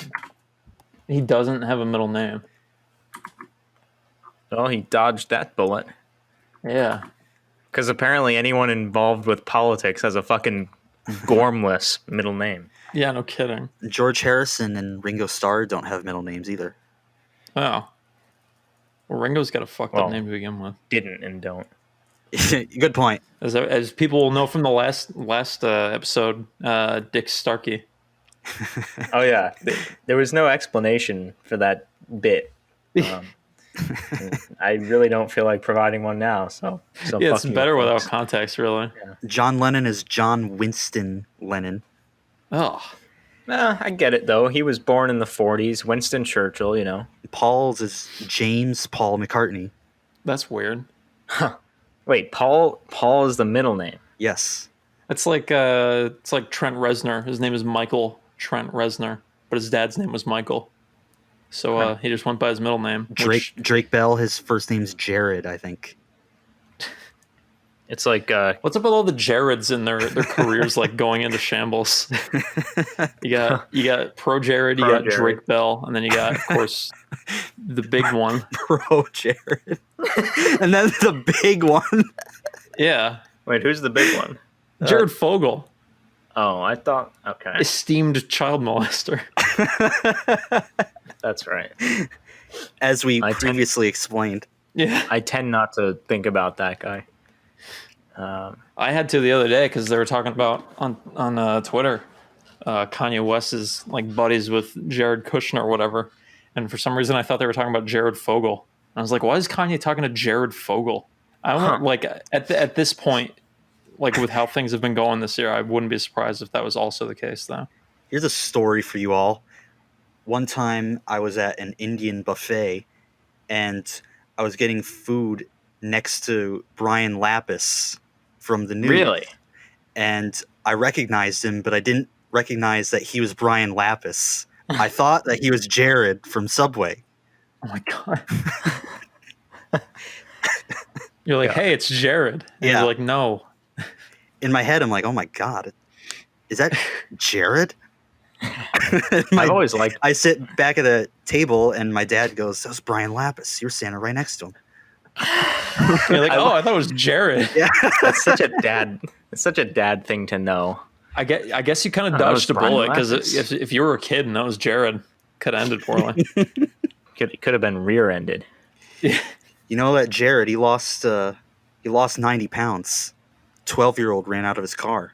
He doesn't have a middle name. Well, he dodged that bullet Yeah. because apparently anyone involved with politics has a fucking gormless middle name. Yeah, no kidding. George Harrison and Ringo Starr don't have middle names either. Oh. Well, Ringo's got a fucked Well. up name to begin with. Didn't and don't. Good point. As people will know from the last episode, Dick Starkey. Oh yeah, there was no explanation for that bit. I really don't feel like providing one now. So Yeah, fuck it's you, better without folks. context, really. John Lennon is John Winston Lennon. Oh, Nah, I get it though. He was born in the 40s. Winston Churchill, you know. Paul's is James Paul McCartney. that's weird. Wait, Paul is the middle name. Yes. It's like Trent Reznor. His name is Michael Trent Reznor, but his dad's name was Michael. So he just went by his middle name. Drake Bell, his first name's Jared, I think. It's like What's up with all the Jareds in their careers like going into shambles? You got Pro Jared, you got Jared. Drake Bell, and then you got, of course, the big one. Pro Jared. And then the big one. Yeah, wait, who's the big one? Jared Fogle, Oh, I thought okay, esteemed child molester. that's right. As we I tend- previously explained. Yeah, I tend not to think about that guy. I had to the other day because they were talking about on Twitter. Kanye West is like buddies with Jared Kushner or whatever, and for some reason I thought they were talking about Jared Fogle. And I was like, why is Kanye talking to Jared Fogle? I don't like at this point, like with how things have been going this year, I wouldn't be surprised if that was also the case though. Here's a story for you all. One time I was at an Indian buffet and I was getting food next to Brian Lapis from the news. Really? And I recognized him, but I didn't recognize that he was Brian Lapis. I thought that he was Jared from Subway. Oh my god! You're like, hey, it's Jared. And Yeah. He's like, no. In my head, I'm like, oh my god, is that Jared? I've always liked. I sit back at a table and my dad goes, that was Brian Lapis. You were standing right next to him. You're like, oh, I thought it was Jared. Yeah. That's such a dad. It's such a dad thing to know. I guess you kind of that was dodged a Brian bullet because Lapis. if you were a kid and that was Jared, could have ended poorly. Could have been rear-ended. You know that Jared, he lost 90 pounds. 12-year-old ran out of his car.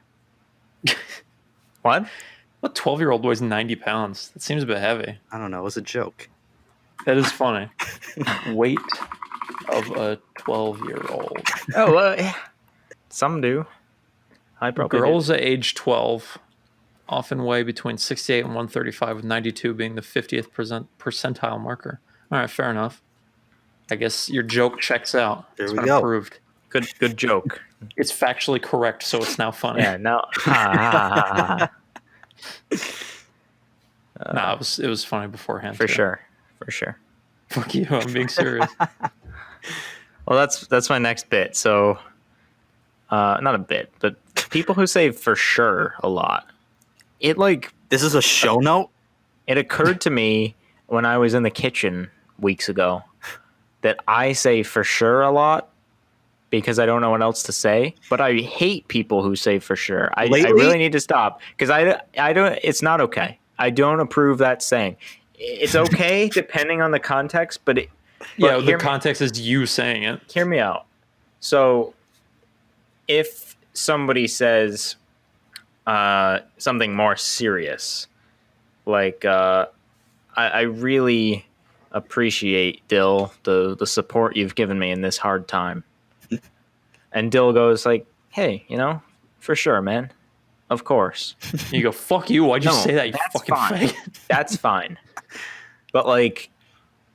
What? What 12-year-old weighs 90 pounds? That seems a bit heavy. I don't know. It was a joke. That is funny. Weight of a 12-year-old. Oh, yeah. Some do. I probably Girls at age 12 often weigh between 68 and 135, with 92 being the 50th percentile marker. All right, fair enough. I guess your joke checks out. There It's we been go. approved. Good joke. It's factually correct, so it's now funny. Yeah. No. Nah, it was funny beforehand. For too. sure. Fuck you, I'm being serious. Well, that's my next bit. So, not a bit, but people who say for sure a lot. It like This is a show note? it occurred to me when I was in the kitchen weeks ago that I say for sure a lot because I don't know what else to say. But I hate people who say for sure. I Lately? really need to stop because I don't. It's not okay. I don't approve that saying. It's okay depending on the context, but Yeah, hear the context is you saying it. hear me out. So, if somebody says something more serious, like I really appreciate Dill the support you've given me in this hard time, and Dill goes like, "Hey, for sure, man, of course." You go, fuck you, why'd you No, say that, you that's fucking fine. faggot? That's fine. But like,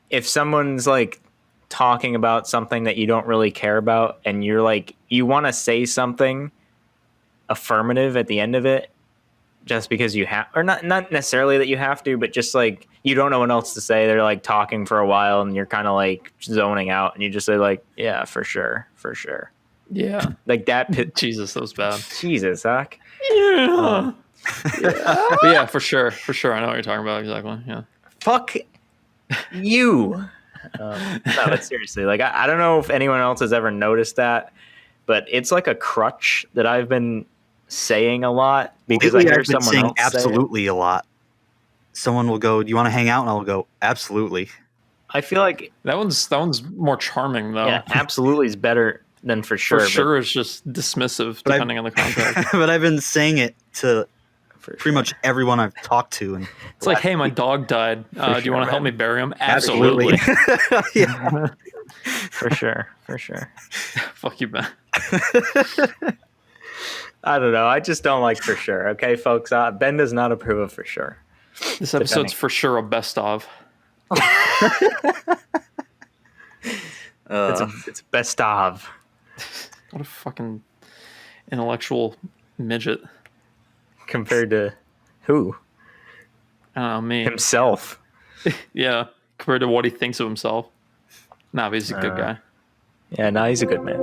if someone's like talking about something that you don't really care about, and you're like, you want to say something affirmative at the end of it, just because you have, or not necessarily that you have to, but just like you don't know what else to say. They're like talking for a while, and you're kind of like zoning out, and you just say like, yeah, for sure. Yeah. Like that. Jesus, that was bad. Jesus, Zach. Yeah. But yeah, for sure. I know what you're talking about, exactly. Yeah. Fuck you. No, but seriously, like I don't know if anyone else has ever noticed that, but it's like a crutch that I've been saying a lot because Lately, I hear I've been someone saying else say it. absolutely a lot. Someone will go, do you want to hang out? And I'll go, absolutely. I feel like That one's more charming though. yeah, absolutely is better than for sure. For but sure, it's just dismissive But depending on the context. But I've been saying it to pretty much everyone I've talked to. And It's like, hey, my dog died. Do you sure, want to help me bury him? Absolutely. Yeah. For sure. Fuck you, Ben. I don't know. I just don't like for sure. Okay, folks. Ben does not approve of for sure. This episode's for sure a best of. It's best of. What a fucking intellectual midget. Compared to who? I don't know, me. Himself. Yeah, compared to what he thinks of himself. Nah, but he's a good guy. Yeah, no, he's a good man.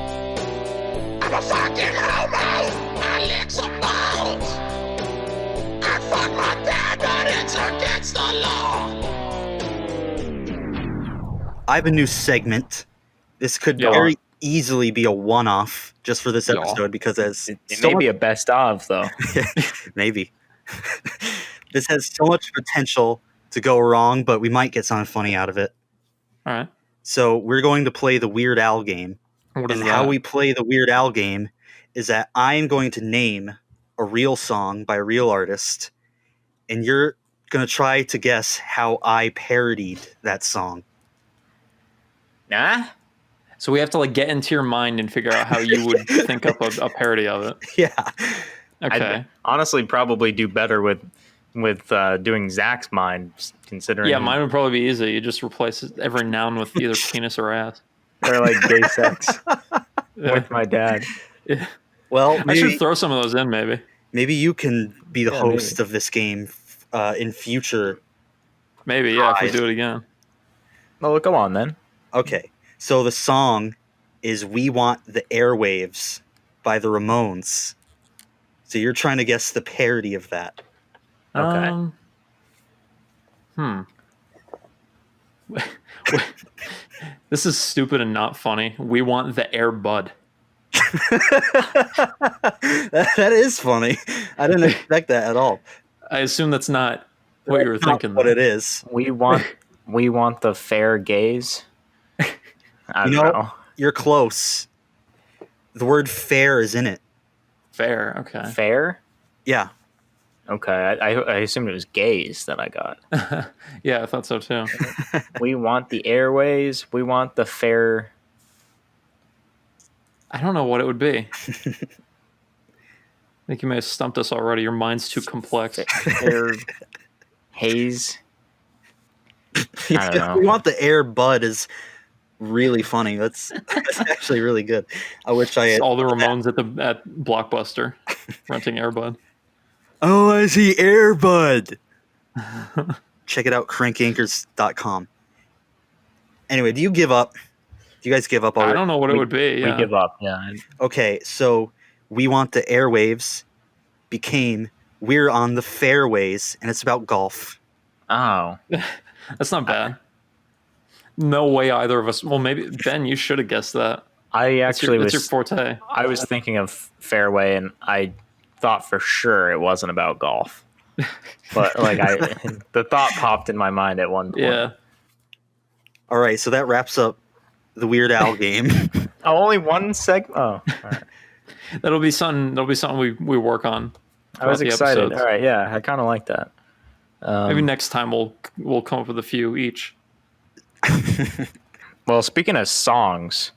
I'm a fucking homo. I lick some balls. I fuck my dad, but it's against the law. I have a new segment. This could Yeah. very easily be a one-off just for this Yeah. episode because as It may be a best of though. maybe this has so much potential to go wrong, but we might get something funny out of it. All right. So we're going to play the Weird Al game. What is And that? how we play the Weird Al game is that I'm going to name a real song by a real artist, and you're going to try to guess how I parodied that song. Nah. So we have to like get into your mind and figure out how you would think up a parody of it. Yeah. Okay. I'd honestly probably do better with doing Zach's mind, considering. Yeah, mine would probably be easy. You just replace every noun with either penis or ass. Or like gay sex Yeah. with my dad. Yeah. Well, I should maybe, throw some of those in, maybe. maybe you can be the Yeah, host of this game in future. Maybe, yeah, if we Right. do it again. Well, go on then. Okay. So the song is We Want the Airwaves by the Ramones. So you're trying to guess the parody of that. Okay. This is stupid and not funny. We want the Air Bud. That is funny. I didn't expect that at all. I assume that's not what you were That's not thinking. what though. it is. We want the fair gaze. I don't know. You're close. The word fair is in it. Fair, okay. Fair? Yeah. Okay. I assumed it was gaze that I got. Yeah, I thought so too. We want the airways. We want the fair. I don't know what it would be. I think you may have stumped us already. Your mind's too complex. Fair haze. I don't know. We want the air bud is really funny. That's actually really good. I wish I It's had. all the Ramones at Blockbuster renting Air Bud. Oh, I see air bud. Check it out, crankanchors.com. Anyway, do you give up? Do you guys give up I already? don't know what it would be. We Yeah. give up. Yeah. Okay, so We Want the Airwaves became We're on the Fairways, and it's about golf. Oh. That's not bad. No way either of us. Well, maybe Ben, you should have guessed that. I actually That's your was. forte. I was thinking of fairway, and I thought for sure it wasn't about golf. But the thought popped in my mind at one point. Yeah. All right, so that wraps up the Weird Al game. Oh, only one segment. Oh, all right. That'll be something we work on. I was throughout the excited. episodes. All right, yeah, I kind of like that. Maybe next time we'll come up with a few each. Well, speaking of songs,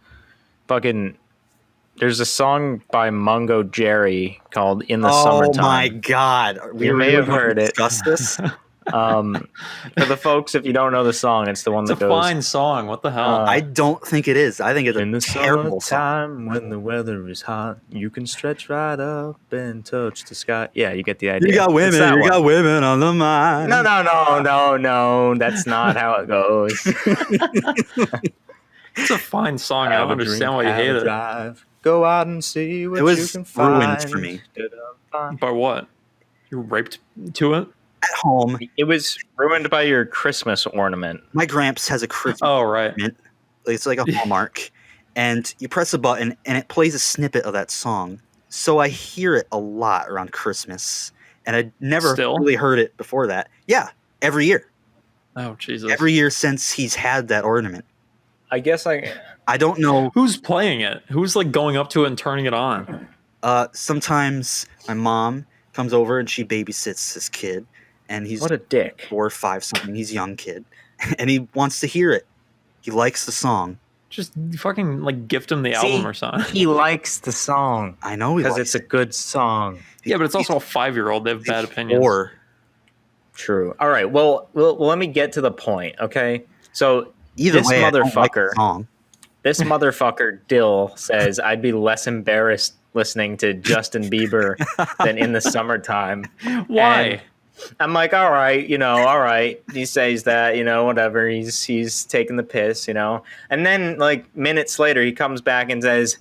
there's a song by Mungo Jerry called "In the Oh Summertime." my God. You may have heard it. Discuss this? For the folks, if you don't know the song, it's the one It's that a goes fine song. What the hell? I don't think it is. I think it's in the a terrible song. summertime when the weather is hot, you can stretch right up and touch the sky. Yeah, you get the idea. You got It's women. that You one. got women on the mind. No. That's not how it goes. It's a fine song. I Have don't a understand drink, why you have hate a it. drive, go out and see what It was you can find. ruined for me. By what? You raped to it? At home, It was ruined by your Christmas ornament. my Gramps has a Christmas Oh, right. ornament. It's like a Hallmark. And you press a button, and it plays a snippet of that song. So I hear it a lot around Christmas. And I'd never Still? really heard it before that. Yeah, every year. Oh, Jesus. Every year since he's had that ornament. I guess I don't know. Who's playing it? Who's like going up to it and turning it on? Sometimes my mom comes over and she babysits this kid, and he's what a dick. 4 or 5 something. He's a young kid, and he wants to hear it. He likes the song. Just fucking like gift him the album or something. He likes the song I know he because likes it's a good song. Yeah, but it's also a 5-year-old. They have bad opinions. Or True. All right. Well, let me get to the point. Okay. So either this way, I don't like the motherfucker, song. this motherfucker Dill says I'd be less embarrassed listening to Justin Bieber than in the summertime. Why? And I'm like, all right. He says that, whatever. He's taking the piss, And then like minutes later, he comes back and says,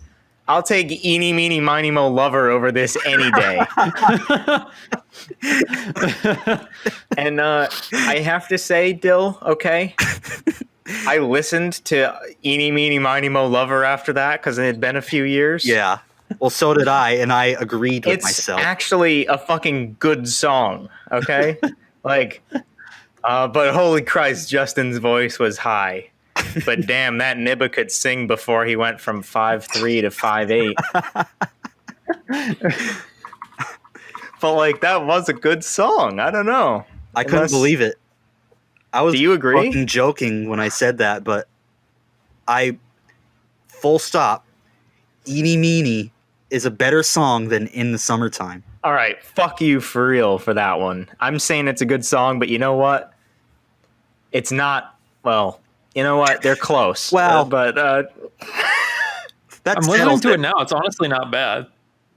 I'll take Eeny, Meeny, Miny, Mo Lover over this any day. And I have to say, Dill, okay? I listened to Eeny, Meeny, Miny, Mo Lover after that because it had been a few years. Yeah. Well, so did I, and I agreed with It's myself. actually a fucking good song, okay? Like, but holy Christ, Justin's voice was high. But damn, that Nibba could sing before he went from 5'3" to 5'8". But like, that was a good song. I don't know. I couldn't believe it. I was Do you agree? fucking joking when I said that, but full stop, Eeny Meeny is a better song than In the Summertime. All right, fuck you for real for that one. I'm saying it's a good song, but you know what? It's not. Well, you know what? They're close. Well, but I'm listening to it now. It's honestly not bad.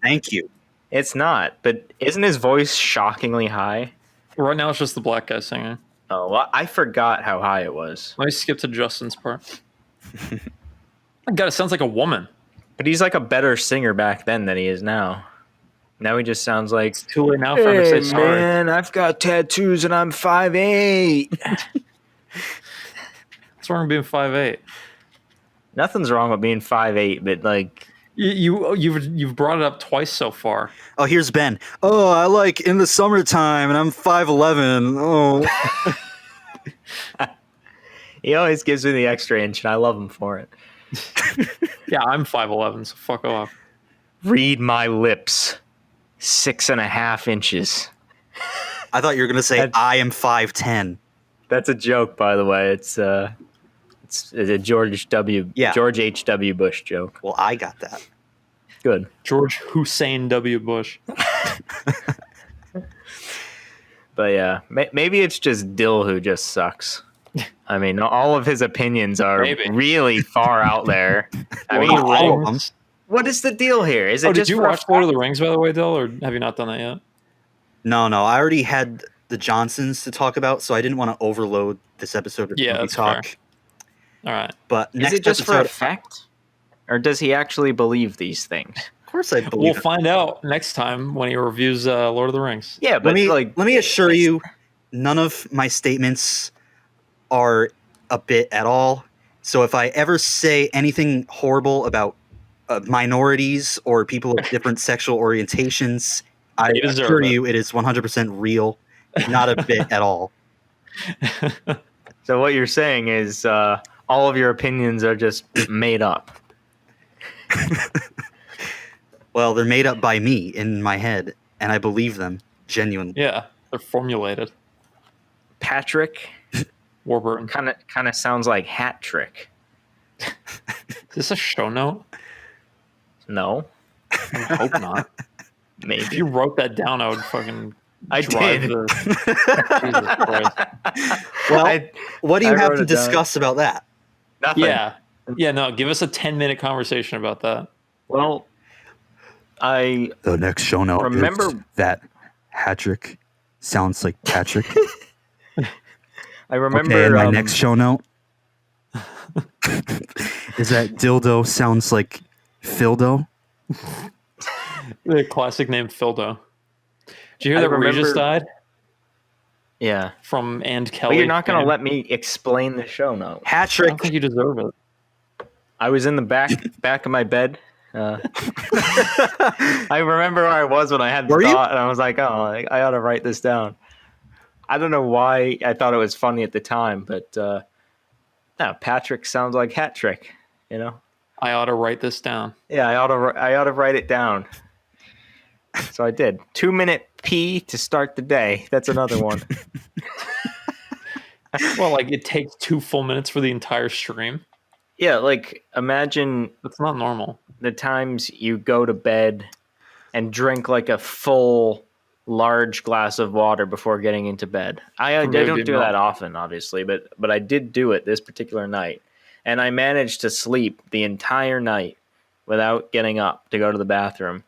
Thank you. it's not. But isn't his voice shockingly high? Right now, it's just the black guy singing. Oh, well, I forgot how high it was. Let me skip to Justin's part. God, it sounds like a woman. But he's like a better singer back then than he is now. Now he just sounds like, It's too late now for him to say sorry. man, I've got tattoos and I'm 5'8". What's wrong with being 5'8"? Nothing's wrong with being 5'8", but like, You've brought it up twice so far. Oh, here's Ben. Oh, I like In the Summertime, and I'm 5'11". Oh, he always gives me the extra inch, and I love him for it. Yeah, I'm 5'11", so fuck off. Read my lips, 6.5 inches. I thought you were gonna say I am 5'10". That's a joke, by the way. It's a George H.W. Bush joke. Well, I got that. Good. George Hussein W. Bush. But yeah, maybe it's just Dill who just sucks. I mean, all of his opinions are really far out there. I mean, all of them. what is the deal here? Is it Did just you for a watch Lord of the Rings, by the way, Dill, or have you not done that yet? No, I already had the Johnsons to talk about, so I didn't want to overload this episode with movie that's talk. fair. All right. But Is next it just for episode, effect? Or does he actually believe these things? of course, I believe. We'll it. find out next time when he reviews Lord of the Rings. Yeah, but let me assure you, none of my statements are a bit at all. So if I ever say anything horrible about minorities or people of different sexual orientations, I assure you it is 100% real, not a bit at all. So what you're saying is all of your opinions are just made up. Well, they're made up by me in my head, and I believe them genuinely. Yeah, they're formulated. Patrick Warburton. kind of sounds like hat trick. Is this a show note? No, I hope not. If maybe. you wrote that down, I would fucking I drive did. Jesus Christ. Well, what do you I have wrote to it down. discuss about that? Nothing. Yeah, no, give us a 10-minute conversation about that. Well, I The next show note Remember- is that Patrick sounds like Patrick. remember. Okay, and my next show note is that Dildo sounds like Phildo. The classic name Phildo. Did you hear I that Regis remember- died Yeah, from And Kelly? but you're not going to fame? let me explain the show note. I Patrick. don't think you deserve it. I was in the back of my bed. I remember where I was when I had the Were you? thought, and I was like, "Oh, I ought to write this down." I don't know why I thought it was funny at the time, but No, Patrick sounds like hat trick. You know. I ought to write this down. Yeah, I ought to write it down. So I did. 2-minute pee to start the day. That's another one. Well, like it takes 2 full minutes for the entire stream. Yeah, like imagine That's not normal. the times you go to bed and drink like a full large glass of water before getting into bed. I For me, it'd don't be do milk. that often, obviously, but I did do it this particular night. And I managed to sleep the entire night without getting up to go to the bathroom.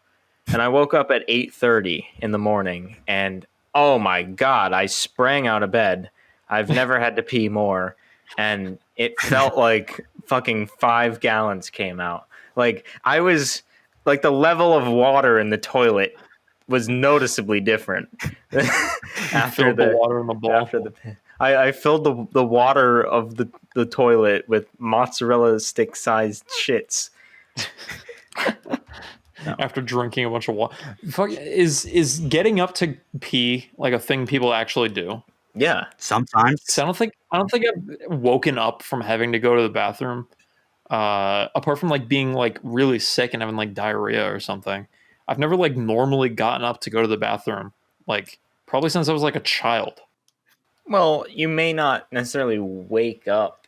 And I woke up at 8:30 in the morning and oh my God, I sprang out of bed. I've never had to pee more. And it felt like fucking 5 gallons came out. Like I was like the level of water in the toilet was noticeably different after Filled the water in the bowl. after the I filled the water of the toilet with mozzarella stick sized shits. After drinking a bunch of water. Fuck, is getting up to pee like a thing people actually do? Yeah. Sometimes. So I don't think I've woken up from having to go to the bathroom. Apart from like being like really sick and having like diarrhea or something. I've never like normally gotten up to go to the bathroom. Like probably since I was like a child. Well, you may not necessarily wake up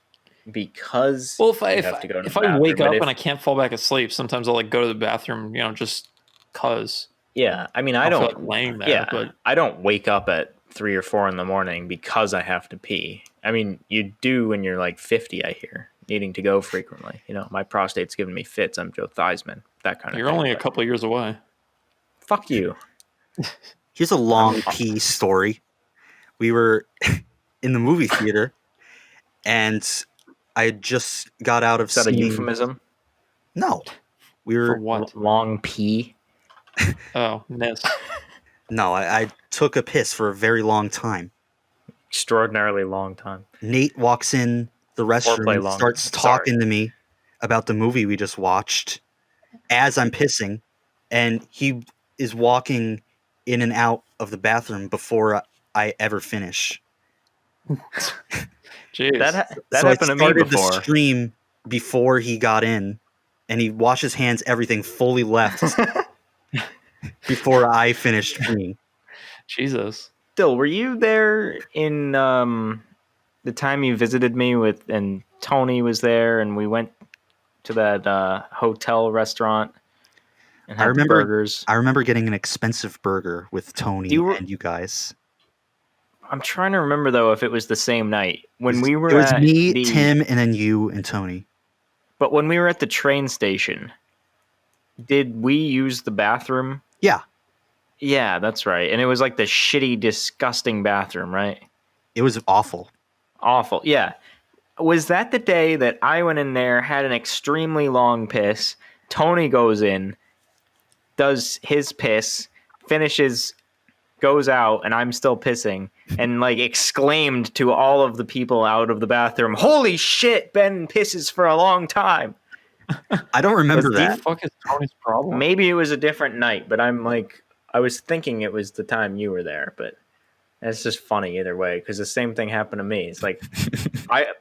because Well, if you have to go to the I bathroom, wake but up if- and I can't fall back asleep, sometimes I'll like go to the bathroom, just cause. yeah, I mean, I I feel don't like laying there, yeah, but I don't wake up at 3 or 4 in the morning because I have to pee. I mean, you do when you're like 50, I hear, needing to go frequently. My prostate's giving me fits. I'm Joe Theismann, that kind of you're thing. only a But couple of years away. fuck you. Here's a long pee story. We were in the movie theater, and I had just got out of Is that a seeing. euphemism? No, we For were. what? Long pee? Oh, Ness. No, I took a piss for a very long time. Extraordinarily long time. Nate walks in the restroom Foreplay and long. starts Sorry. talking to me about the movie we just watched as I'm pissing, and he is walking in and out of the bathroom before I ever finish. Jeez. That So happened to I me started before. the stream before he got in, and he washed his hands, everything fully left before I finished peeing. Jesus. Still, were you there in the time you visited me and Tony was there and we went to that hotel restaurant and I had the remember- burgers? I remember getting an expensive burger with Tony You were- and you guys. I'm trying to remember though if it was the same night when we were It was at me, the, Tim, and then you and Tony. But when we were at the train station, did we use the bathroom? Yeah, Yeah, that's right. And it was like the shitty, disgusting bathroom, right? it was awful. Awful. Yeah. Was that the day that I went in there, had an extremely long piss? Tony goes in, does his piss, finishes, goes out, and I'm still pissing, and like exclaimed to all of the people out of the bathroom, "Holy shit, Ben pisses for a long time." I don't remember Was What that. the fuck is Tony's problem? Maybe it was a different night, but I was thinking it was the time you were there, but it's just funny either way because the same thing happened to me. It's like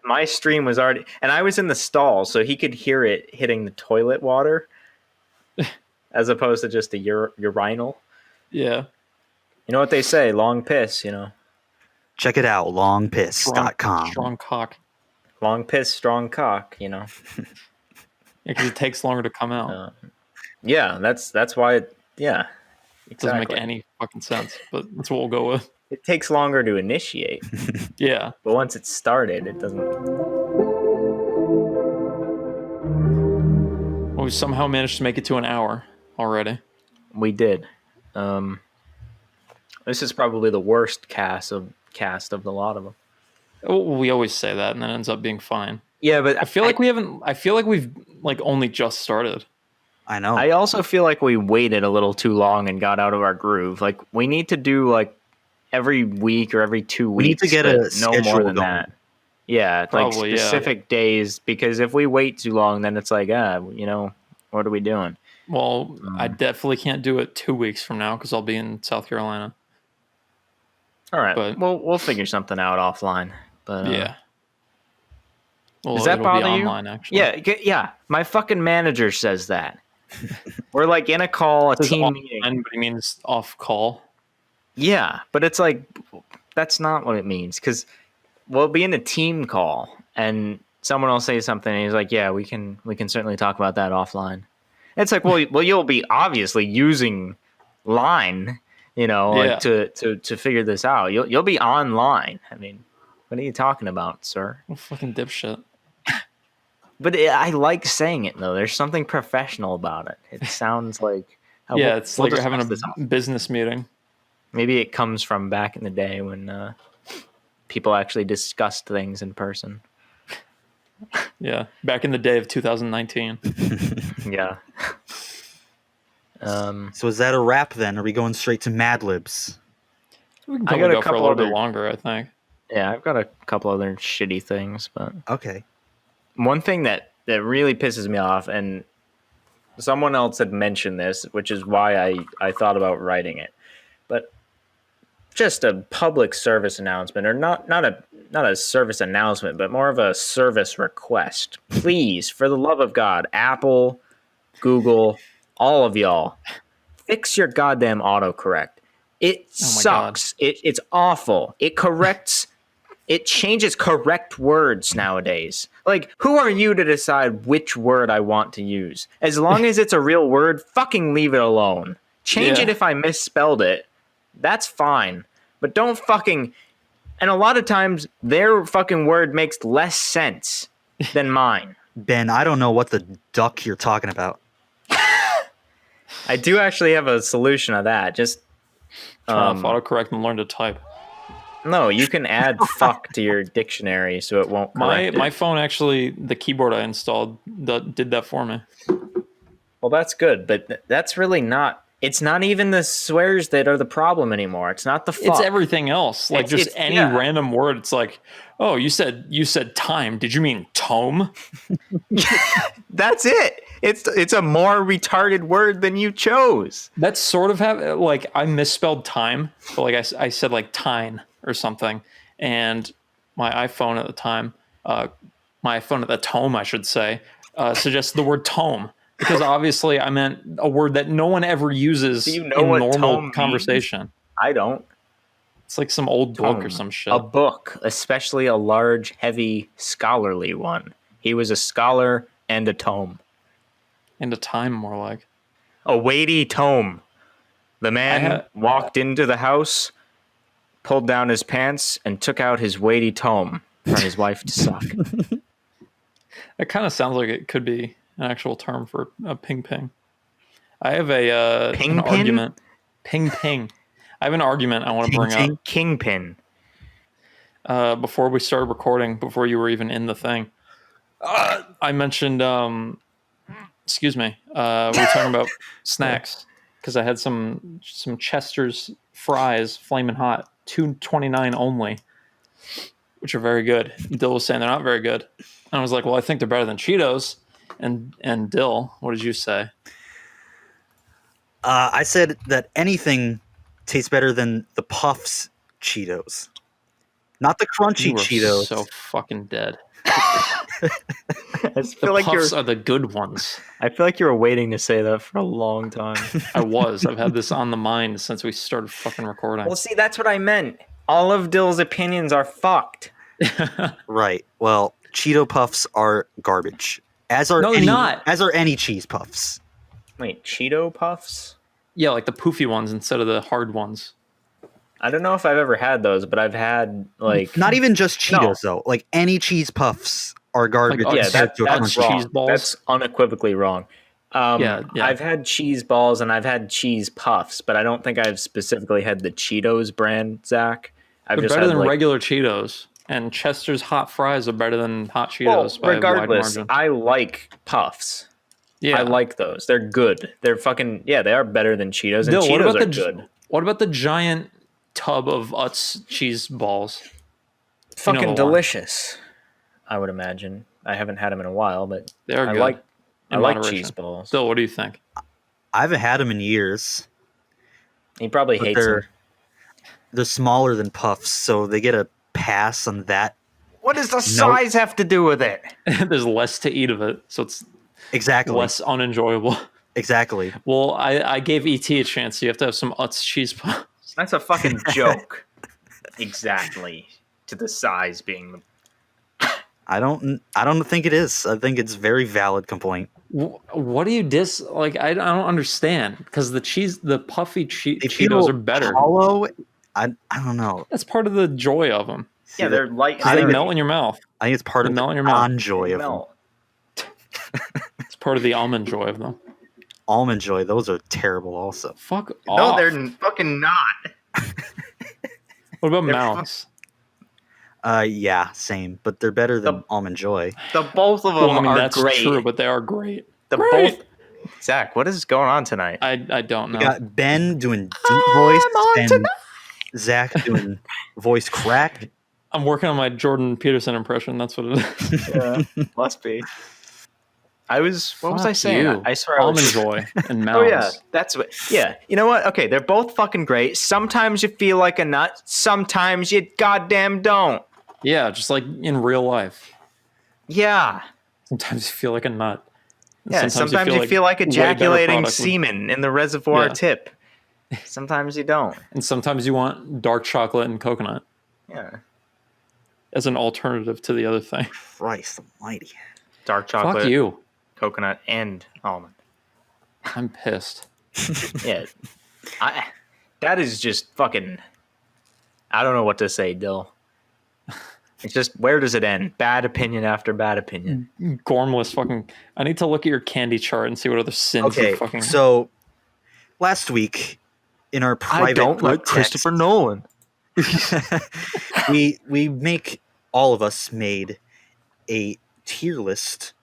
my stream was already, and I was in the stall, so he could hear it hitting the toilet water, as opposed to just a urinal. Yeah. You know what they say? Long piss. Check it out, longpiss.com. Strong cock. Long piss, strong cock. Yeah, because it takes longer to come out. Yeah, that's why. Yeah, It doesn't exactly. make any fucking sense, but that's what we'll go with. It takes longer to initiate, Yeah. but once it's started, it doesn't. Well, we somehow managed to make it to an hour already. We did. This is probably the worst cast of the lot of them. Well, we always say that, and then it ends up being fine. Yeah, but I feel like we haven't. I feel like we've like only just started. I know. I also feel like we waited a little too long and got out of our groove. Like we need to do like every week or every 2 weeks. We need to get but a no schedule more than going. that. Yeah, Probably, like yeah. specific days. Because if we wait too long, then it's like, what are we doing? Well, I definitely can't do it 2 weeks from now because I'll be in South Carolina. All right, But- we'll figure something out offline. But Yeah. Well, Does that it'll bother be you? online, actually. Yeah. My fucking manager says that. We're like in a call, a It says team online, meeting. but he means off call. Yeah, but it's like that's not what it means because we'll be in a team call and someone will say something and he's like, "Yeah, we can certainly talk about that offline." It's like, well, you'll be obviously using line, like to figure this out. You'll be online. I mean, what are you talking about, sir? What fucking dipshit. But I like saying it though. There's something professional about it. It sounds like It's like you're having discuss this a business meeting. Maybe it comes from back in the day when people actually discussed things in person. Yeah, back in the day of 2019. Yeah. So is that a wrap then? Are we going straight to Mad Libs? We can I probably got a go for a couple little bit other- longer, I think. Yeah, I've got a couple other shitty things, but Okay. one thing that really pisses me off, and someone else had mentioned this, which is why I thought about writing it, but just a public service announcement, or not a service announcement, but more of a service request. Please, for the love of God, Apple, Google, all of y'all, fix your goddamn autocorrect. It sucks. It's awful. It changes correct words nowadays. Like, who are you to decide which word I want to use? As long as it's a real word, fucking leave it alone. Change it if I misspelled it. That's fine. But don't fucking... And a lot of times, their fucking word makes less sense than mine. Ben, I don't know what the duck you're talking about. I do actually have a solution to that. Just... Turn off autocorrect and learn to type. No, you can add fuck to your dictionary so it won't correct it. My phone actually, the keyboard I installed did that for me. Well, that's good, but that's really not... It's not even the swears that are the problem anymore. It's not the fuck. It's everything else. Like It's any random word. It's like, oh, you said time. Did you mean tome? That's it. It's a more retarded word than you chose. That's sort of like I misspelled time, but like I said like tine or something, and my iPhone at the time, my iPhone at the tome, I should say, suggested the word tome because obviously I meant a word that no one ever uses Do you know in what normal tome conversation. means? I don't. It's like some old book or Tome. some shit. A book, especially a large, heavy, scholarly one. He was a scholar and a tome. And a time, more like. A weighty tome. The man walked into the house, pulled down his pants, and took out his weighty tome for his wife to suck. That kind of sounds like it could be an actual term for a ping ping. I have an Ping pin? argument. Ping ping. I have an argument I want to bring up. Kingpin. Before we started recording, before you were even in the thing. I mentioned, excuse me, we were talking about snacks because I had some Chester's fries, flaming hot, $2.29 only, which are very good. Dill was saying they're not very good. And I was like, well, I think they're better than Cheetos. And Dill, what did you say? I said that anything tastes better than the Puffs Cheetos. Not the crunchy You were Cheetos. so fucking dead. I The feel like Puffs are the good ones. I feel like you were waiting to say that for a long time. I've had this on the mind since we started fucking recording. Well, see, that's what I meant. All of Dill's opinions are fucked. Right. Well, Cheeto Puffs are garbage. As are No, they're not. As are any cheese puffs. Wait, Cheeto Puffs? Yeah, like the poofy ones instead of the hard ones. I don't know if I've ever had those, but I've had like Not even just No. Cheetos though. Like any cheese puffs are garbage. Like, yeah, compared to a that's crunchy wrong. cheese balls. That's unequivocally wrong. Yeah. I've had cheese balls and I've had cheese puffs, but I don't think I've specifically had the Cheetos brand, Zach. I've They're just better had than like, regular Cheetos. And Chester's hot fries are better than hot well, Cheetos by a wide regardless, margin. I like puffs. Yeah. I like those. They're good. They're fucking they are better than Cheetos, and Dill, Cheetos are good. What about the giant tub of Utz cheese balls? Fucking the one. delicious. I would imagine. I haven't had them in a while, but They're I good. like in I like moderation. cheese balls. Dill, what do you think? I haven't had them in years. He probably But hates them. they're smaller than puffs, so they get a pass on that What does the size have to do with it? There's less to eat of it, so it's Exactly. less unenjoyable. Exactly. Well, I gave ET a chance. So you have to have some Utz cheese puffs. That's a fucking joke. Exactly. To the size being the I don't think it is. I think it's very valid complaint. What do you like? I don't understand because the puffy They Cheetos feel are better. hollow. I don't know. That's part of the joy of them. Yeah, they're light. They melt in your mouth. I think it's part They of melt the in your mouth. non-joy of them. Melt. It's part of the almond joy of them. Almond Joy, those are terrible also. Fuck No, off. they're fucking not. What about they're mouse? Yeah, same. But they're better than Almond Joy. The both of them Well, I mean are that's great. true, but they are great. The Great. both. Zach, what is going on tonight? I don't know. We got Ben doing deep voice and Zach doing voice crack. I'm working on my Jordan Peterson impression. That's what it is. Yeah, must be. What was I Fuck saying? you. I swear. Almond joy and mouse. Oh yeah, that's what. Yeah, you know what? Okay, they're both fucking great. Sometimes you feel like a nut. Sometimes you goddamn don't. Yeah, just like in real life. Yeah. Sometimes you feel like a nut. And Yeah. Sometimes you feel like way better ejaculating product. semen in the reservoir Yeah. tip. Sometimes you don't. And sometimes you want dark chocolate and coconut Yeah. as an alternative to the other thing. Christ almighty. Dark chocolate, Fuck you. coconut, and almond. I'm pissed. Yeah. That is just fucking. I don't know what to say, Dill. It's just, where does it end? Bad opinion after bad opinion. Gormless fucking. I need to look at your candy chart and see what other sins Okay, you fucking. so last week in our private text, Nolan. we all of us made a tier list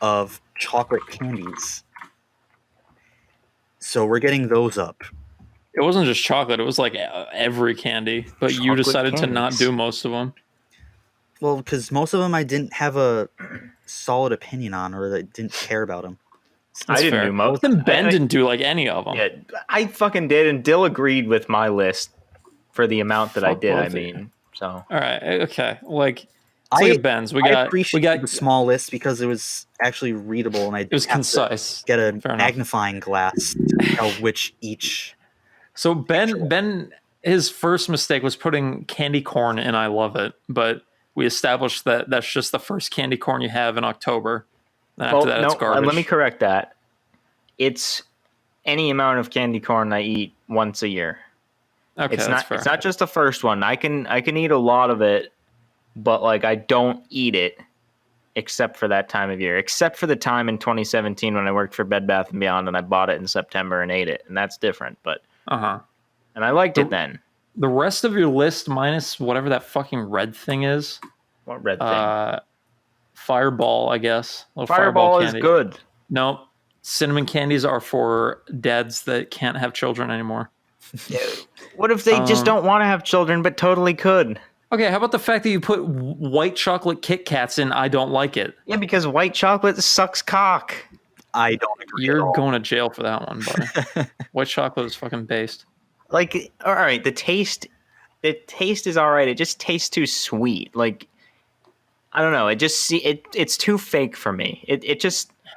of chocolate candies. So we're getting those up. It wasn't just chocolate. It was like every candy. But you Chocolate decided to not candies. do most of them. Well, because most of them I didn't have a solid opinion on, or I didn't care about them. I didn't fair. do most. Then Ben I- didn't do like any of them. Yeah, I fucking did, and Dill agreed with my list for the amount that I Fuck did. I both of you. mean, so All right. Okay. Like, let's look at Ben's. We I got appreciate the small list because it was actually readable, and I It was didn't have to concise. get a Fair enough. magnifying glass to tell which each. So Ben, his first mistake was putting candy corn in I Love It, but we established that that's just the first candy corn you have in October. Then after that, it's garbage. let me correct that. It's any amount of candy corn I eat once a year. Okay, It's that's not. fair. It's not just the first one. I can eat a lot of it, but like I don't eat it except for that time of year. Except for the time in 2017 when I worked for Bed Bath & Beyond and I bought it in September and ate it, and that's different. But Uh-huh. and I liked it then. The rest of your list, minus whatever that fucking red thing is, What red thing? Fireball, I guess. Little Fireball is candy. good. No, cinnamon candies are for dads that can't have children anymore. What if they just don't want to have children but totally could? Okay, how about the fact that you put white chocolate Kit Kats in I Don't Like It? Yeah, because white chocolate sucks cock. I don't agree. at You're all. going to jail for that one, buddy. White chocolate is fucking based. Like, all right, the taste is all right. It just tastes too sweet. Like, I don't know. It's too fake for me.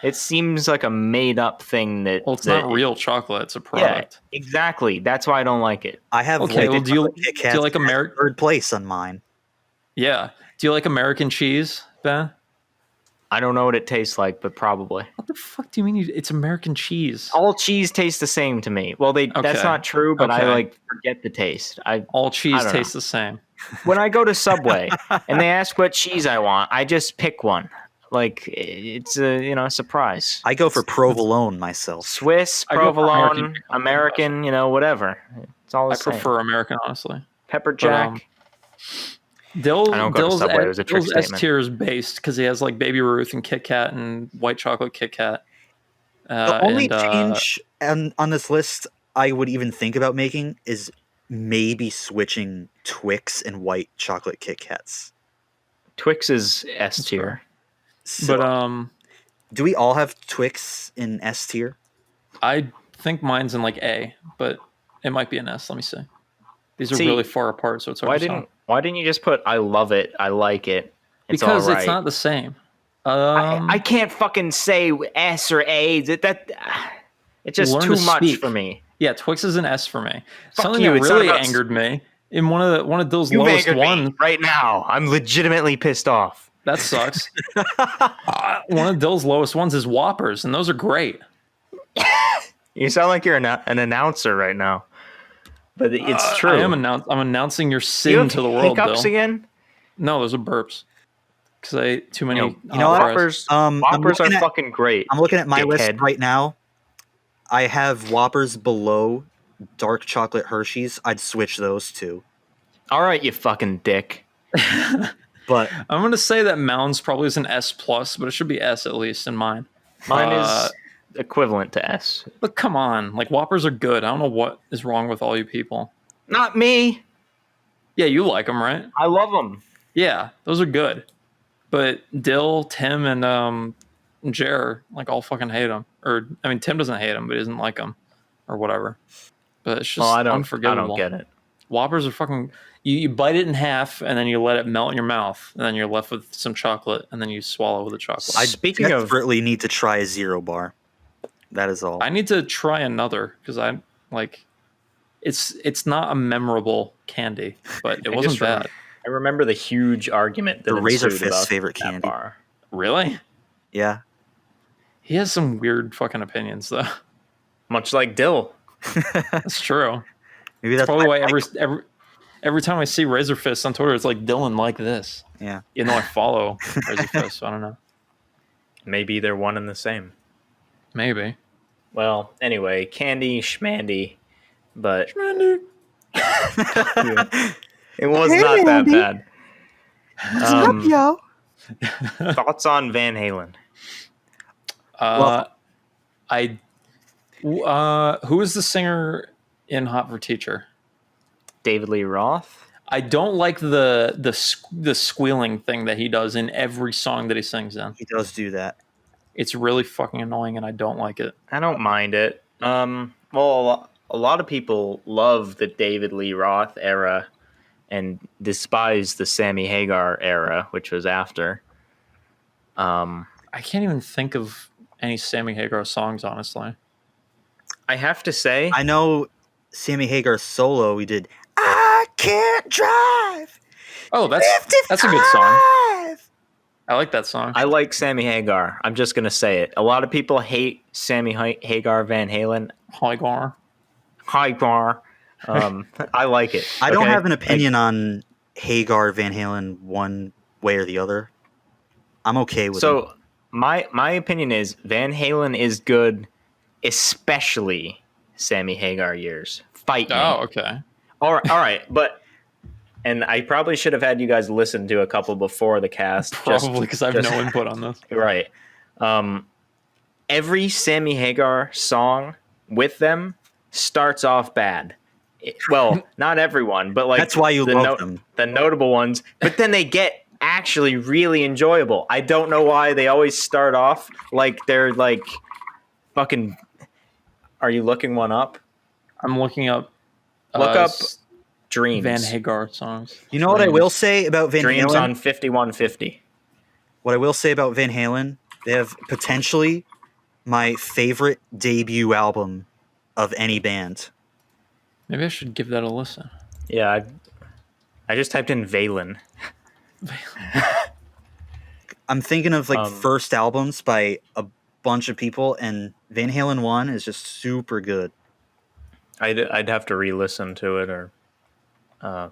It seems like a made up thing that. Well, it's not real chocolate. It's a Yeah, product. exactly. That's why I don't like it. I have Okay, well, white do you chocolate Kit Kats like as Ameri- third place on mine. Yeah. Do you like American cheese, Ben? I don't know what it tastes like, but probably. What the fuck do you mean? It's American cheese. All cheese tastes the same to me. Well, that's Okay. not true, but I Okay. like forget the taste. All I cheese don't tastes the same. When I go to Subway and they ask what cheese I want, I just pick one. Like it's a surprise. I go for provolone myself. Swiss, I go for provolone, American. American, whatever. It's all the I same. prefer American, honestly. Pepper Jack. I don't go to Dill's Subway, it was a trick S statement. tier is based because he has like Baby Ruth and Kit Kat and white chocolate Kit Kat. The only and, change on this list I would even think about making is maybe switching Twix and white chocolate Kit Kats. Twix is S tier. So, but do we all have Twix in S tier? I think mine's in like A, but it might be an S. Let me see. These are See, really far apart, so it's hard to tell. Why didn't you just put I love it, I like it? It's Because all right. it's not the same. I can't fucking say S or A. It's just Learn too to much speak. for me. Yeah, Twix is an S for me. Fuck Something you, that it's not really about angered me in one of those You've lowest angered ones. me right now. I'm legitimately pissed off. That sucks. One of Dill's lowest ones is Whoppers, and those are great. You sound like you're an announcer right now. But it's true. I'm announcing your you sin have to the world, hiccups Dill. again? No, those are burps. Because I ate too many. You know what? Whoppers, I'm Whoppers are looking at- fucking great. I'm looking at my list dickhead. right now. I have Whoppers below dark chocolate Hershey's. I'd switch those two. All right, you fucking dick. But I'm going to say that Mounds probably is an S+, but it should be S at least in mine. Mine is equivalent to S. But come on. Like, Whoppers are good. I don't know what is wrong with all you people. Not me. Yeah, you like them, right? I love them. Yeah, those are good. But Dill, Tim, and Jer, like, all fucking hate them. Or, I mean, Tim doesn't hate them, but he doesn't like them. Or whatever. But it's just Well, I unforgivable. don't get it. Whoppers are fucking... You bite it in half, and then you let it melt in your mouth, and then you're left with some chocolate, and then you swallow with the chocolate. I Speaking of- desperately need to try a Zero Bar. That is all. I need to try another, because I, like... It's not a memorable candy, but it wasn't bad. I remember the huge argument that The Razor ensued Fist's about favorite that candy. bar. Really? Yeah. He has some weird fucking opinions, though. Much like Dill. That's true. Maybe that's Probably why why every time I see Razor Fist on Twitter, it's like Dylan like this. Yeah. Even though I follow Razor Fist, so I don't know. Maybe they're one and the same. Maybe. Well, anyway, candy, schmandy, but it was not that bad. yo. Thoughts on Van Halen? Who is the singer in Hot for Teacher? David Lee Roth? I don't like the squealing thing that he does in every song that he sings in. He does do that. It's really fucking annoying, and I don't like it. I don't mind it. Well, a lot of people love the David Lee Roth era and despise the Sammy Hagar era, which was after. I can't even think of any Sammy Hagar songs, honestly. I have to say, I know Sammy Hagar's solo. He did. I can't drive. Oh, that's a good song. I like that song. I like Sammy Hagar. I'm just gonna say it. A lot of people hate Sammy Hagar Van Halen. Hagar. Hagar. I like it. I don't okay? have an opinion on Hagar Van Halen one way or the other. I'm okay with it. So my opinion is Van Halen is good, especially Sammy Hagar years. Fight me. Oh, okay. All right, but and I probably should have had you guys listen to a couple before the cast. Probably because I have no input on this. Right. Every Sammy Hagar song with them starts off bad. Well, not everyone, but like That's why you love them. The notable ones. But then they get actually really enjoyable. I don't know why they always start off like they're like fucking. Are you looking one up? I'm looking up. Look up Dreams. Van Hagar songs. You know what I will say about Van Dreams Halen? on 5150. What I will say about Van Halen, they have potentially my favorite debut album of any band. Maybe I should give that a listen. Yeah, I just typed in Valen. I'm thinking of like first albums by a bunch of people, and Van Halen 1 is just super good. I'd have to re-listen to it, or I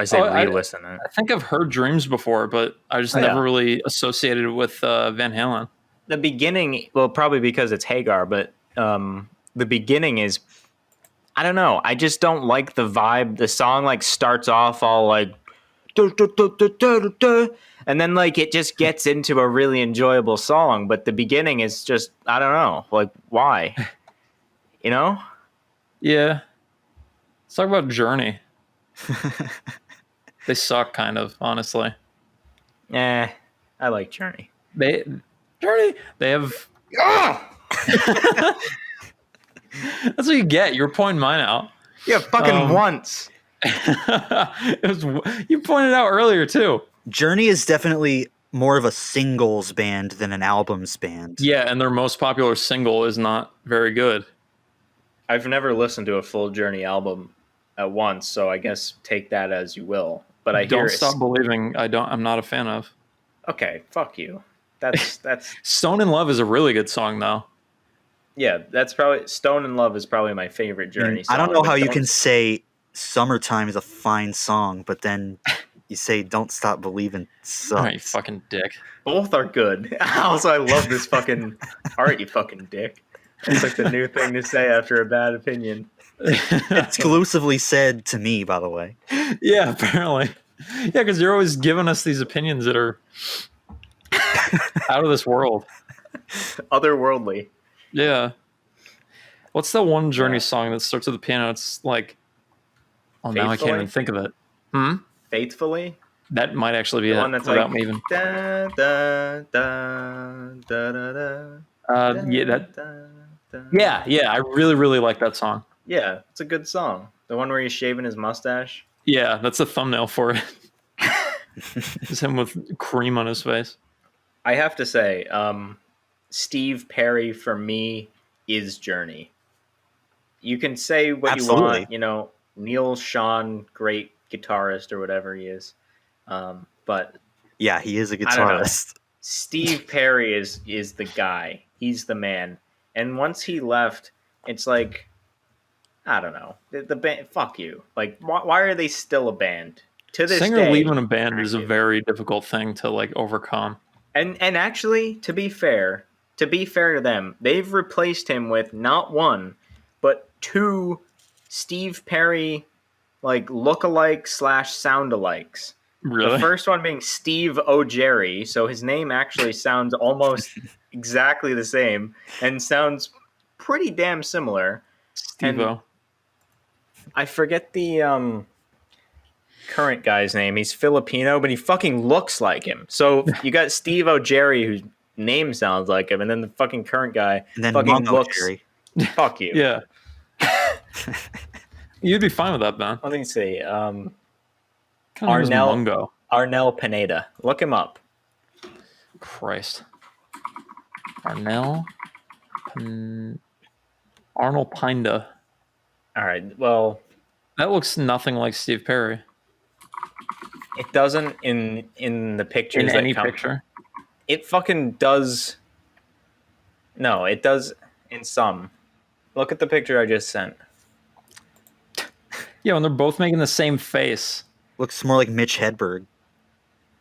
say re-listen it. I think I've heard Dreams before, but I just never really associated it with Van Halen. The beginning, well, probably because it's Hagar, but the beginning is, I don't know. I just don't like the vibe. The song like starts off all like, and then like it just gets into a really enjoyable song. But the beginning is just, I don't know, like why, you know? Yeah. Let's talk about Journey. They suck, kind of, honestly. I like Journey. They have. That's what you get. You're pointing mine out. Yeah, fucking once. It was, you pointed out earlier too. Journey is definitely more of a singles band than an albums band. Yeah, and their most popular single is not very good. I've never listened to a full Journey album at once, so I guess take that as you will. But I hear Don't Stop Believing. I'm not a fan of. Okay, fuck you. That's Stone in Love is a really good song though. yeah. That's probably Stone in Love is probably my favorite Journey song. I don't know but how you can say Summertime is a fine song, but then you say Don't Stop Believing sucks. All right, you fucking dick. Both are good. Also, I love this fucking. All right, you fucking dick. It's like the new thing to say after a bad opinion. Exclusively said to me, by the way. Yeah, apparently. Yeah, because you're always giving us these opinions that are out of this world. Otherworldly. Yeah. What's that one Journey song that starts with the piano? It's like, oh, now I can't even think of it. Faithfully? That might actually be The it. one that's Without like me even. da, da, da, da, da, da, Yeah, that. da, da. Yeah. I really, really like that song. Yeah, it's a good song. The one where he's shaving his mustache. Yeah, that's the thumbnail for it. It's him with cream on his face. I have to say, Steve Perry for me is Journey. You can say what Absolutely. you want, you know, Neil Sean, great guitarist or whatever he is. But Yeah, he is a I don't know. guitarist. Steve Perry is the guy. He's the man. And once he left, it's like, I don't know. The band, fuck you. Like, why are they still a band? To this Singer day, leaving a band is a very difficult thing to like overcome. And actually, to be fair to them, they've replaced him with not one, but two Steve Perry like lookalike / soundalikes. Really? The first one being Steve O'Jerry, so his name actually sounds almost exactly the same and sounds pretty damn similar. Steve-O. I forget the current guy's name. He's Filipino, but he fucking looks like him. So you got Steve O'Jerry, whose name sounds like him, and then the fucking current guy And then fucking Mungo looks. Jerry. Fuck you. Yeah. You'd be fine with that, man. Let me see. Kind of is Arnell- Mungo. Arnell Pineda. Look him up. Christ. Arnell Arnold Pinda. All right. Well, That looks nothing like Steve Perry. it doesn't in the pictures In that any come. picture. It fucking does. No, it does in some. Look at the picture I just sent. Yeah, when they're both making the same face. Looks more like Mitch Hedberg.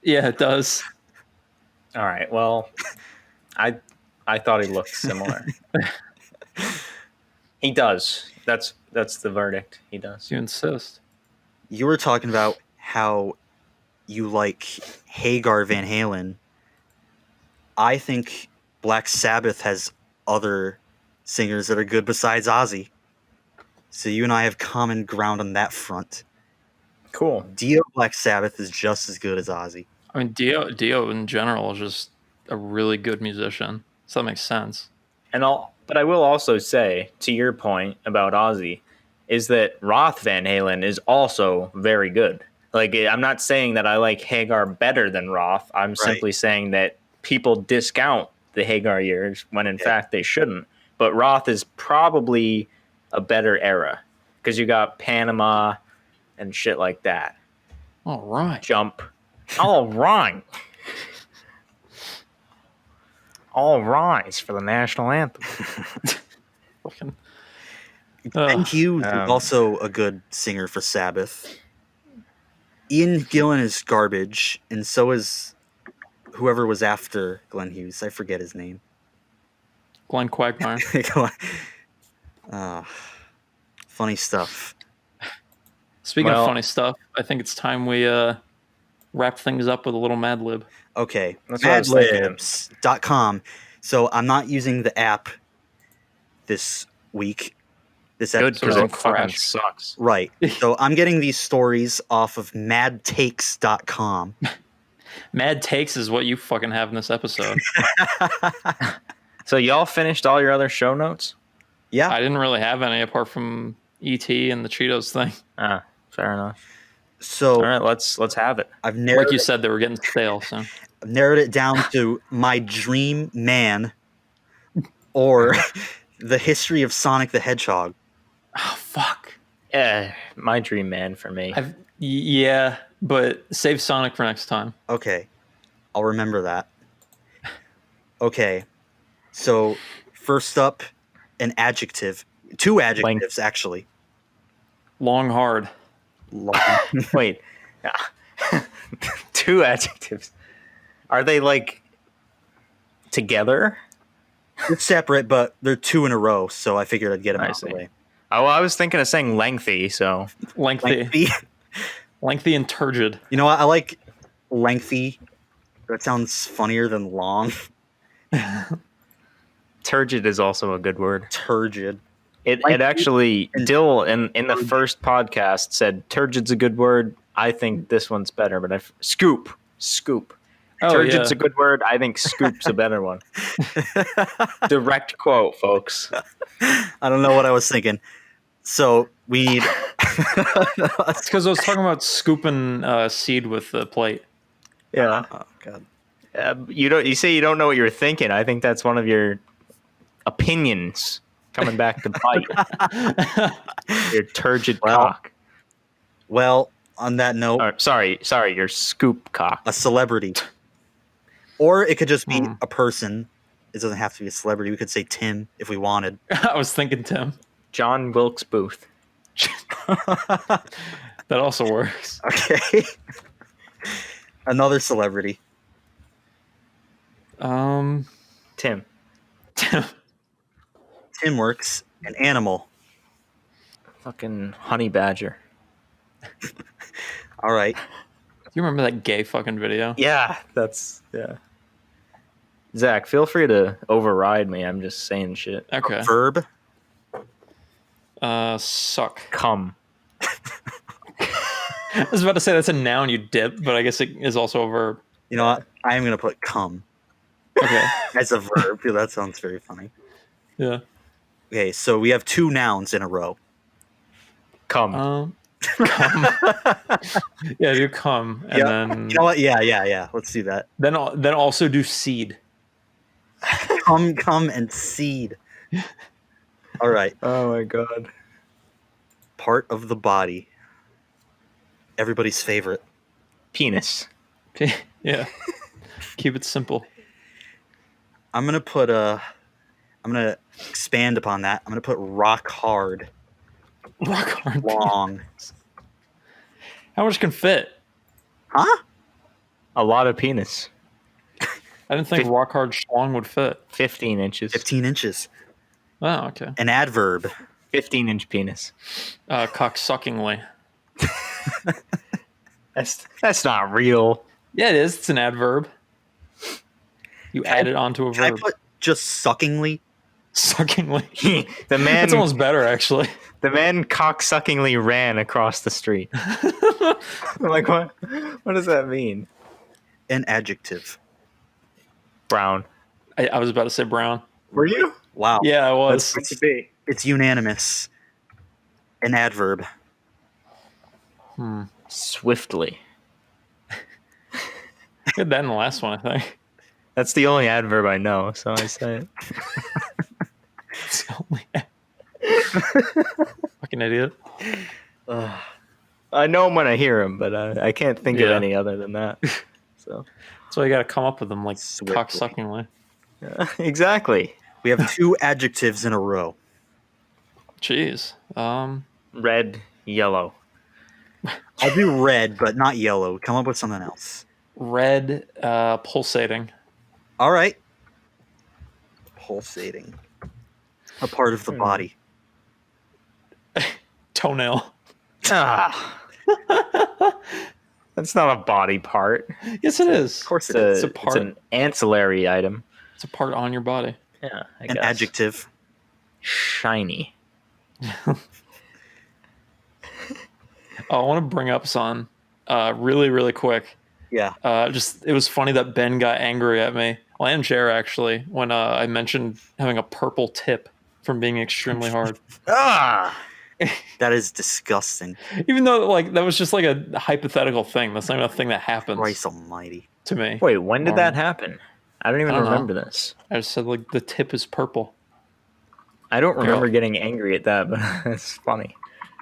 Yeah, it does. All right. Well, I thought he looked similar. He does. That's the verdict. He does. You insist. You were talking about how you like Hagar Van Halen. I think Black Sabbath has other singers that are good besides Ozzy. So you and I have common ground on that front. Cool. Dio Black Sabbath is just as good as Ozzy. I mean, Dio in general is just a really good musician. So that makes sense. But I will also say, to your point about Ozzy, is that Roth Van Halen is also very good. Like, I'm not saying that I like Hagar better than Roth. I'm simply saying that people discount the Hagar years when in fact they shouldn't. But Roth is probably a better era because you got Panama and shit like that. All right. Jump. All right. All rise for the national anthem. Fucking- Ben Ugh. Hughes is also a good singer for Sabbath. Ian Gillan is garbage, and so is whoever was after Glenn Hughes. I forget his name. Glenn Quagmire. Funny stuff. Speaking Well- of funny stuff, I think it's time we wrap things up with a little Mad Lib. Okay, That's what I was thinking. madlibs.com. So I'm not using the app this week. This Good, episode. because So it fucking fresh. sucks. Right. So I'm getting these stories off of madtakes.com. Mad Takes is what you fucking have in this episode. So y'all finished all your other show notes? Yeah. I didn't really have any apart from ET and the Cheetos thing. Fair enough. So All right, let's have it. I've narrowed Like you said, they were getting stale. So it down to my dream man, or the history of Sonic the Hedgehog. oh fuck. Yeah, my dream man for me. Yeah, but save Sonic for next time. Okay, I'll remember that. Okay, so first up, an adjective. 2 adjectives, actually. Long hard. Long. Wait, 2 adjectives. Are they like together? They're separate, but they're 2 in a row, so I figured I'd get them I out of the see. way. Oh, well, I was thinking of saying lengthy. So Lengthy and turgid. You know what? I like lengthy. That sounds funnier than long. turgid is also a good word. Turgid. It Lengthy actually and Dill in the first podcast said turgid's a good word. I think this one's better, but scoop. Oh, Turgid's yeah. a good word. I think scoop's a better one. Direct quote, folks. I don't know what I was thinking. So we need. It's because I was talking about scooping seed with the plate. Yeah. Oh God. You say you don't know what you're thinking. I think that's one of your opinions coming back to bite. Your turgid cock. Well, on that note, Or, sorry, your scoop cock. a celebrity, or it could just be a person. It doesn't have to be a celebrity. We could say Tim if we wanted. I was thinking Tim. John Wilkes Booth. That also works. Okay. Another celebrity. Tim. Tim. Tim works. An animal. Fucking honey badger. All right. Do you remember that gay fucking video? Yeah. Zach, feel free to override me. I'm just saying shit. Okay. Verb. Suck. Come. I was about to say that's a noun, you dip, but I guess it is also a verb. You know what? I am gonna put come Okay. as a verb. That sounds very funny. Yeah. Okay, so we have 2 nouns in a row. Come. Come. Yeah, do come, and Yeah. then You know what? Yeah. Let's do that. then also do seed. Come, and seed. All right. Oh my god. Part of the body. Everybody's favorite. Penis. Yeah. Keep it simple. I'm gonna expand upon that. I'm gonna put rock hard, Rock hard. long. How much can fit? Huh? A lot of penis. I didn't think rock hard schlong would fit. 15 inches. 15 inches. Oh, okay. An adverb. 15-inch penis. Cocksuckingly. That's not real. Yeah, it is. It's an adverb. You add it onto a Can I verb. put just suckingly? Suckingly. the man That's almost better, actually. the man cocksuckingly ran across the street. I'm like, what does that mean? An adjective. Brown. I was about to say brown. Were you? Wow. Yeah, I was. What's it be? It's unanimous. An adverb. Swiftly. We had that in the last one, I think. That's the only adverb I know, so I say it. It's the only. Fucking idiot. I know him when I hear him, but I can't think of Yeah. any other than that. So So you got to come up with them like Swiftly. cocksuckingly. exactly. We have 2 adjectives in a row. Jeez. Red, yellow. I'll do red, but not yellow. Come up with something else. Red, pulsating. All right. Pulsating. A part of the body. Toenail. Ah. That's not a body part. Yes, it is. Of course It's, it is. a part. It's an ancillary item. It's a part on your body. Yeah, I An guess. adjective. Shiny. Oh, I want to bring up something really, really quick. Yeah. It was funny that Ben got angry at me. Well, and Jer, actually, when I mentioned having a purple tip from being extremely hard. Ah! That is disgusting. Even though like that was just like a hypothetical thing. That's not even a thing that happens Christ almighty. to me. Wait, when did that Normally. happen? I don't even I don't know. remember this. I just said like the tip is purple. I don't remember Girl. getting angry at that, but it's funny.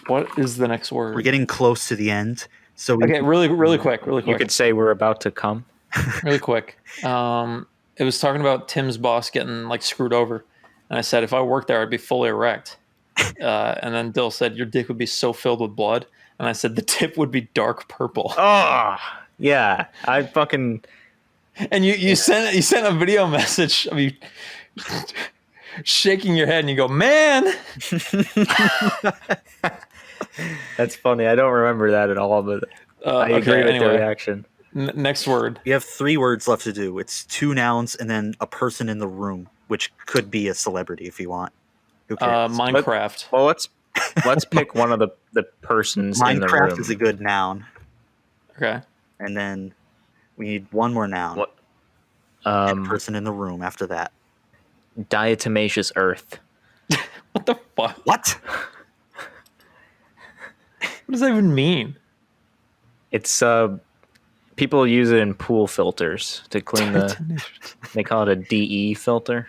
What is the next word? We're getting close to the end. So Okay, really quick. You could say we're about to come. Really quick. It was talking about Tim's boss getting like screwed over, and I said if I worked there, I'd be fully erect. And then Dill said your dick would be so filled with blood, and I said the tip would be dark purple. Oh, yeah. I fucking... And you sent a video message of you shaking your head, and you go, man. That's funny. I don't remember that at all, but I agree with the reaction. Next word. you have 3 words left to do. It's 2 nouns and then a person in the room, which could be a celebrity if you want. Who cares? Minecraft. Well, let's pick one of the persons in the room. Minecraft is a good noun. Okay. And then we need one more noun. What? And person in the room after that. Diatomaceous earth. What the fuck? What? What does that even mean? It's people use it in pool filters to clean the. They call it a DE filter.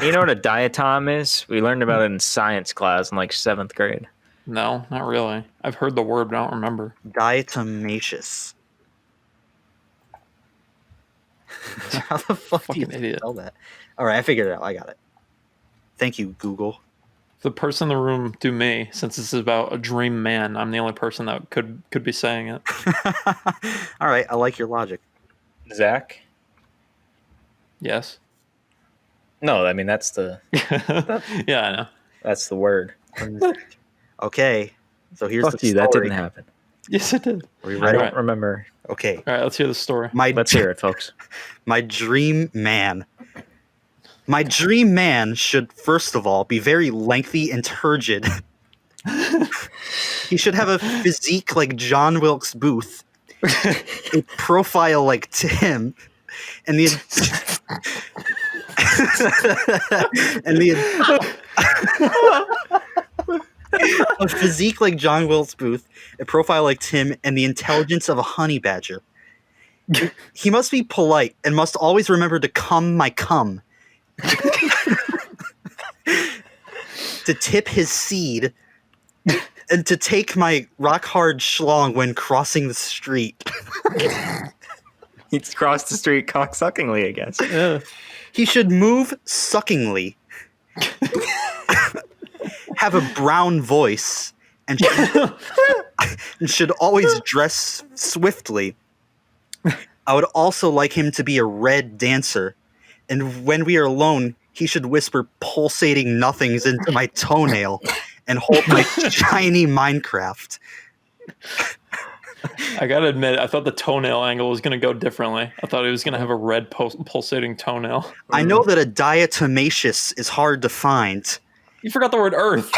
You know what a diatom is? We learned about it in science class in like 7th grade. No, not really. I've heard the word, but I don't remember. Diatomaceous. How the fuck do you Fucking idiot. spell that? All right, I figured it out. I got it. Thank you, Google. The person in the room do me, since this is about a dream man. I'm the only person that could be saying it. All right, I like your logic. Zach? Yes. No, I mean that's the Yeah, I know. that's the word. Okay, so here's Fuck the you, story. that didn't happen. Yes, it did. Are we I ready? don't remember. Okay, All right, let's hear the story. Let's hear it, folks. My dream man. My dream man should, first of all, be very lengthy and turgid. He should have a physique like John Wilkes Booth, a profile like Tim, and the a physique like John Wilkes Booth, a profile like Tim, and the intelligence of a honey badger. He must be polite and must always remember to cum my cum. To tip his seed and to take my rock hard schlong when crossing the street. He's crossed the street cocksuckingly, I guess. Yeah. He should move suckingly, have a brown voice, and should always dress swiftly. I would also like him to be a red dancer, and when we are alone, he should whisper pulsating nothings into my toenail and hold my shiny Minecraft. I gotta admit, I thought the toenail angle was gonna go differently. I thought he was gonna have a red pulsating toenail. I know that a diatomaceous is hard to find. You forgot the word earth.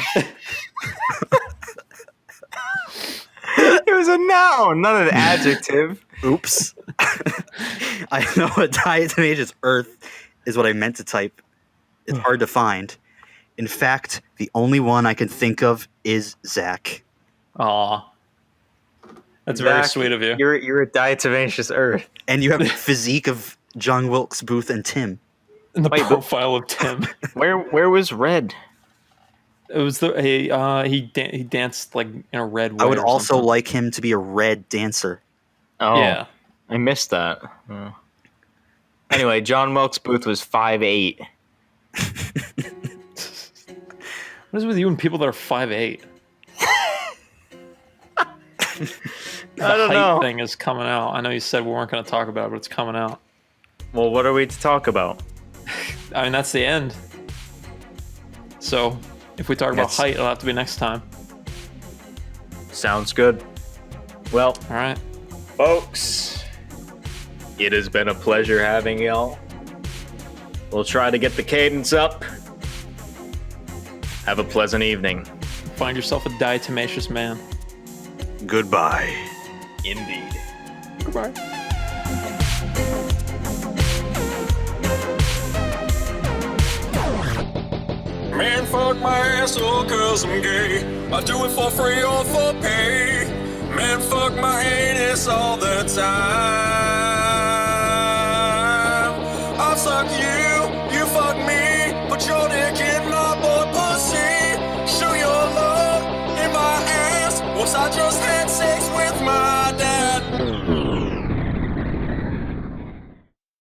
It was a noun, not an adjective. Oops. I know a diatomaceous earth is what I meant to type. It's hard to find. In fact, the only one I can think of is Zach. Aw. That's very Zach, sweet of you. You're a diatomaceous earth. And you have the physique of John Wilkes Booth and Tim. In the Wait, but- profile of Tim. Where was red? It was he danced like in a red way. I would or also something. like him to be a red dancer. Oh, Yeah. I missed that. Oh. Anyway, John Wilkes Booth was 5'8". What is with you and people that are 5'8"? The I don't height know. thing is coming out. I know you said we weren't going to talk about it, but it's coming out. Well, what are we to talk about? I mean, that's the end. So, if we talk about That's- height, it'll have to be next time. Sounds good. Well, All right. folks, it has been a pleasure having y'all. We'll try to get the cadence up. Have a pleasant evening. Find yourself a diatomaceous man. Goodbye. Indeed. Goodbye. Man, fuck my asshole cause I'm gay. I do it for free or for pay. Man, fuck my anus all the time. I suck you, you fuck me. Put your dick in my boy pussy. Show your love in my ass. Once I just had sex with my